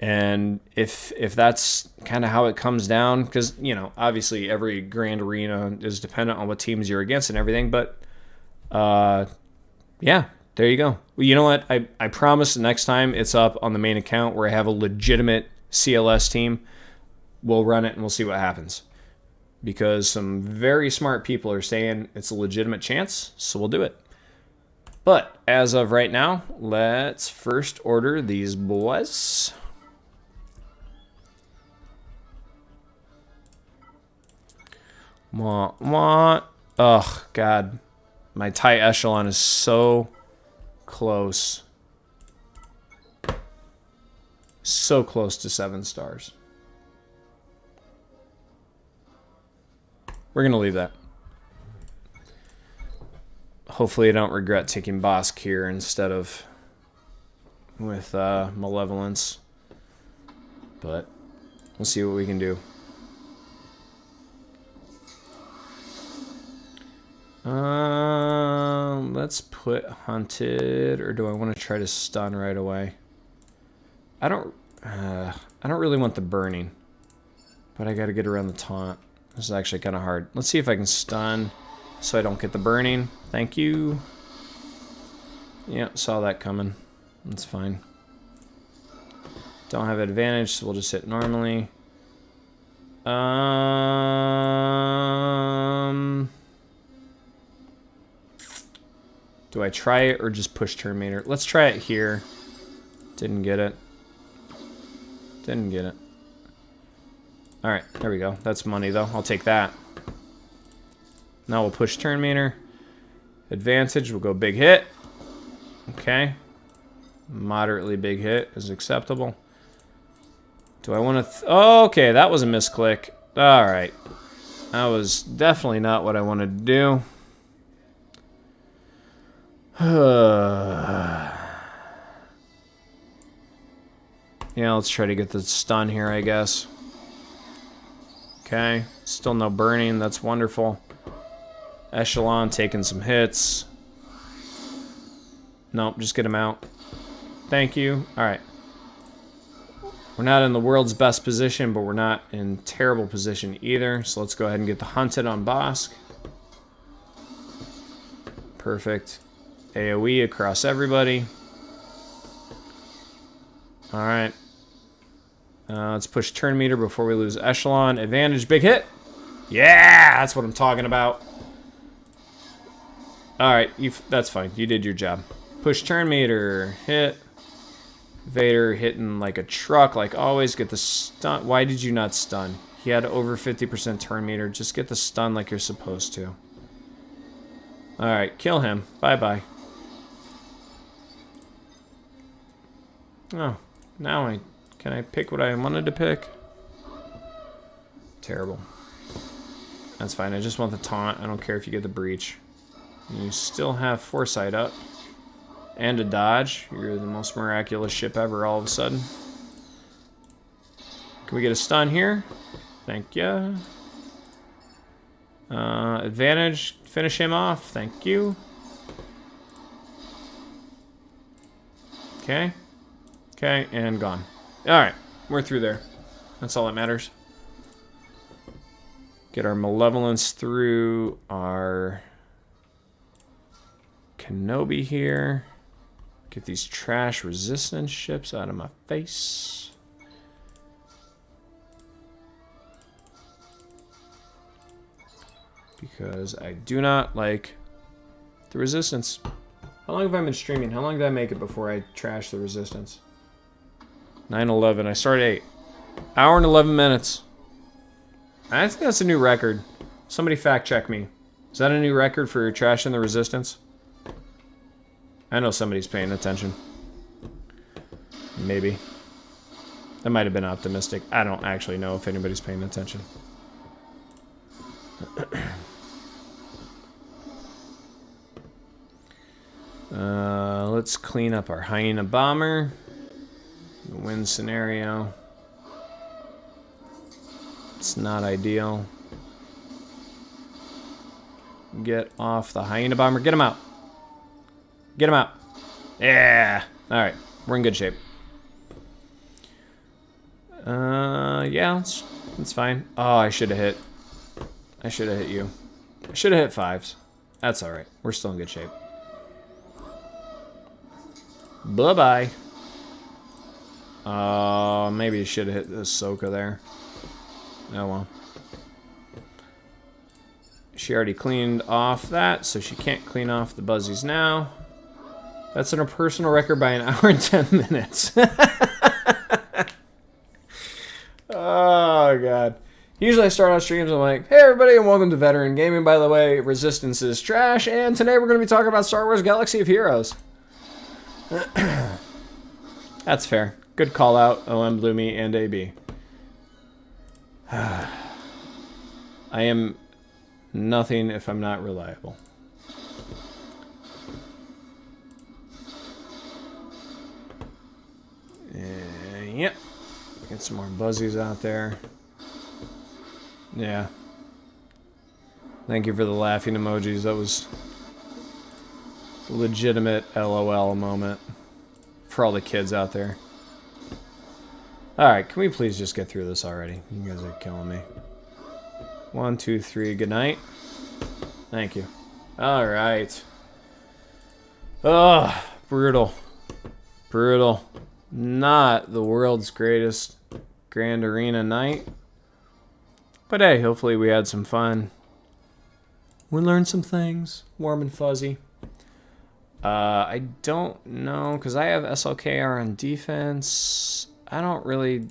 And if that's kind of how it comes down, because, you know, obviously every Grand Arena is dependent on what teams you're against and everything, but yeah, there you go. Well, you know what? I promise the next time it's up on the main account where I have a legitimate CLS team, we'll run it and we'll see what happens. Because some very smart people are saying it's a legitimate chance, so we'll do it. But as of right now, let's first order these boys. Ugh, God. My TIE Echelon is so close. So close to 7 stars. We're going to leave that. Hopefully I don't regret taking Bosk here instead of with Malevolence. But we'll see what we can do. Let's put Hunted, or do I want to try to stun right away? I don't really want the burning, but I got to get around the taunt. This is actually kind of hard. Let's see if I can stun so I don't get the burning. Thank you. Yeah, saw that coming. That's fine. Don't have advantage, so we'll just hit normally. Do I try it or just push Terminator? Let's try it here. Didn't get it. Didn't get it. Alright, there we go. That's money, though. I'll take that. Now we'll push Terminator. Advantage, we'll go big hit. Okay. Moderately big hit is acceptable. Do I want to... Oh, okay, that was a misclick. Alright. That was definitely not what I wanted to do. Yeah, let's try to get the stun here, I guess. Okay, still no burning, that's wonderful. Echelon taking some hits. Nope, just get him out. Thank you. Alright. We're not in the world's best position, but we're not in terrible position either. So let's go ahead and get the Hunted on Bosk. Perfect. AoE across everybody. Alright. Let's push turn meter before we lose Echelon. Advantage, big hit. Yeah, that's what I'm talking about. Alright, that's fine. You did your job. Push turn meter. Hit. Vader hitting like a truck, like always. Get the stun. Why did you not stun? He had over 50% turn meter. Just get the stun like you're supposed to. Alright, kill him. Bye-bye. Oh, now can I pick what I wanted to pick? Terrible. That's fine. I just want the taunt. I don't care if you get the breach. You still have foresight up. And a dodge. You're the most miraculous ship ever all of a sudden. Can we get a stun here? Thank you. Advantage. Finish him off. Thank you. Okay. Okay, and gone. Alright, we're through there. That's all that matters. Get our malevolence through our Kenobi here. Get these trash resistance ships out of my face. Because I do not like the resistance. How long have I been streaming? How long did I make it before I trashed the resistance? 9:11. I started 8. Hour and 11 minutes. I think that's a new record. Somebody fact check me. Is that a new record for trashing the resistance? I know somebody's paying attention. Maybe. That might have been optimistic. I don't actually know if anybody's paying attention. Let's clean up our hyena bomber. The win scenario. It's not ideal. Get off the hyena bomber. Get him out. Get him out. Yeah. Alright. We're in good shape. Yeah. It's fine. Oh, I should have hit. I should have hit you. I should have hit 5s. That's alright. We're still in good shape. Bye-bye. Maybe you should have hit the Ahsoka there. Oh well. She already cleaned off that, so she can't clean off the Buzzies now. That's in a personal record by an hour and 10 minutes. Oh, God. Usually I start out streams and I'm like, hey, everybody, and welcome to VetAaron Gaming. By the way, Resistance is trash, and today we're going to be talking about Star Wars Galaxy of Heroes. That's fair. Good call out, OM Bloomy and AB. I am nothing if I'm not reliable. Yep. Get some more Buzzies out there. Yeah. Thank you for the laughing emojis. That was a legitimate LOL moment for all the kids out there. Alright, can we please just get through this already? You guys are killing me. 1, 2, 3, good night. Thank you. Alright. Ugh, brutal. Brutal. Not the world's greatest Grand Arena night. But hey, hopefully we had some fun. We learned some things. Warm and fuzzy. I don't know, because I have SLKR on defense. I don't really...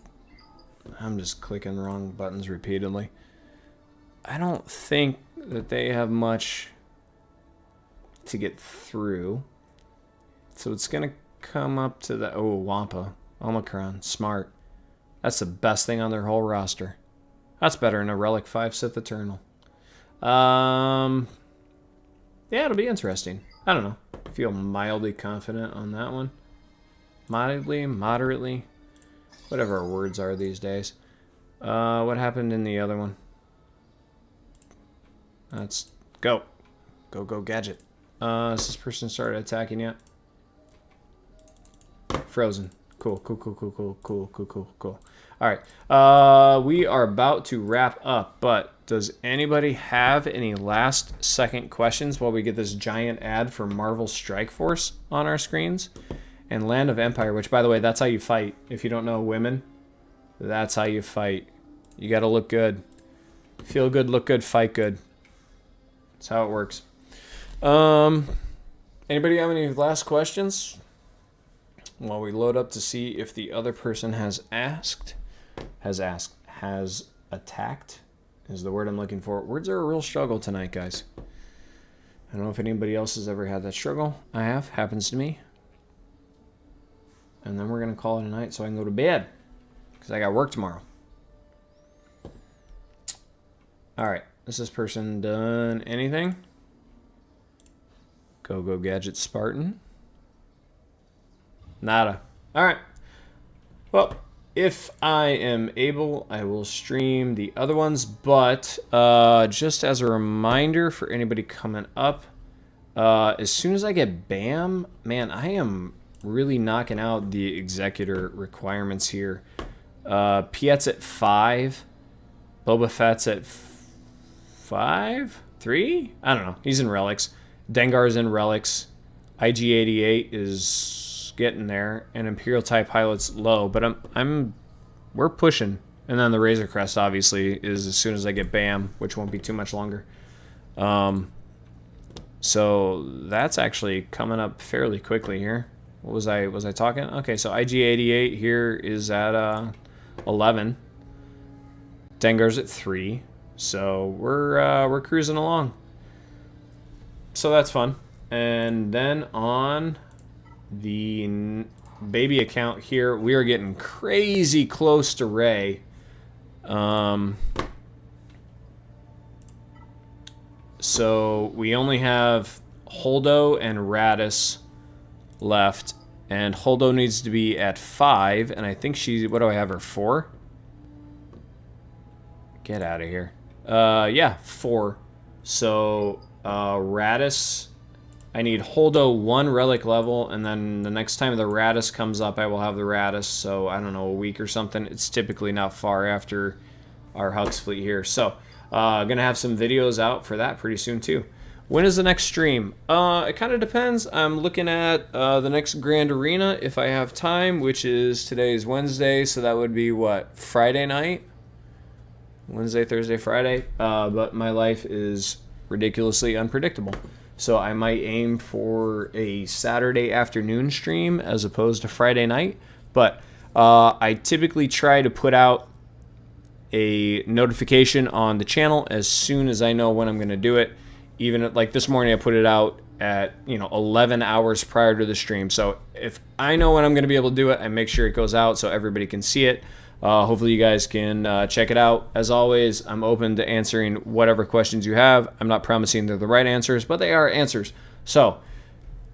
I'm just clicking the wrong buttons repeatedly. I don't think that they have much to get through. So it's going to come up to the... Oh, Wampa. Omicron. Smart. That's the best thing on their whole roster. That's better than a Relic 5 Sith Eternal. Yeah, it'll be interesting. I don't know. I feel mildly confident on that one. Mildly, moderately. Whatever our words are these days. What happened in the other one? Let's go. Go, go, gadget. Has this person started attacking yet? Frozen. Cool, cool, cool, cool, cool, cool, cool, cool, cool. Alright. We are about to wrap up, but does anybody have any last second questions while we get this giant ad for Marvel Strike Force on our screens? And Land of Empire, which, by the way, that's how you fight. If you don't know women, that's how you fight. You gotta look good. Feel good, look good, fight good. That's how it works. Anybody have any last questions? while we load up to see if the other person has attacked is the word I'm looking for. Words are a real struggle tonight, guys. I don't know if anybody else has ever had that struggle. I have. Happens to me. And then we're going to call it a night so I can go to bed. Because I got work tomorrow. Alright. Has this person done anything? Go Gadget Spartan. Nada. Alright. Well, if I am able, I will stream the other ones. But just as a reminder for anybody coming up, as soon as I get BAM, man, I am really knocking out the Executor requirements here. Piet's at 5. Boba Fett's at 5? 3? I don't know. He's in Relics. Dengar's in Relics. IG-88 is getting there. And Imperial TIE Pilot's low. But we're pushing. And then the Razor Crest, obviously, is as soon as I get BAM, which won't be too much longer. So that's actually coming up fairly quickly here. What was I talking? Okay, so IG-88 here is at 11. Dengar's at 3. So we're cruising along. So that's fun. And then on the baby account here, we are getting crazy close to Rey. So we only have Holdo and Radis left, and Holdo needs to be at 5, and I think what do I have her, 4? Get out of here. Yeah, 4. So Radis, I need Holdo 1 relic level, and then the next time the Radis comes up, I will have the Radis. So I don't know, a week or something. It's typically not far after our Hux fleet here. So gonna have some videos out for that pretty soon too. When is the next stream? It kind of depends. I'm looking at the next Grand Arena if I have time, which is today's Wednesday, so that would be what, Friday night? Wednesday, Thursday, Friday. But my life is ridiculously unpredictable. So I might aim for a Saturday afternoon stream as opposed to Friday night. But I typically try to put out a notification on the channel as soon as I know when I'm going to do it. Even like this morning, I put it out at 11 hours prior to the stream. So if I know when I'm going to be able to do it, I make sure it goes out so everybody can see it. Hopefully you guys can check it out. As always, I'm open to answering whatever questions you have. I'm not promising they're the right answers, but they are answers. So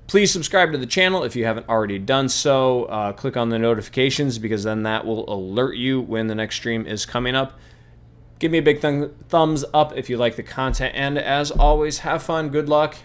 please subscribe to the channel if you haven't already done so. Click on the notifications because then that will alert you when the next stream is coming up. Give me a big thumbs up if you like the content. And as always, have fun, good luck,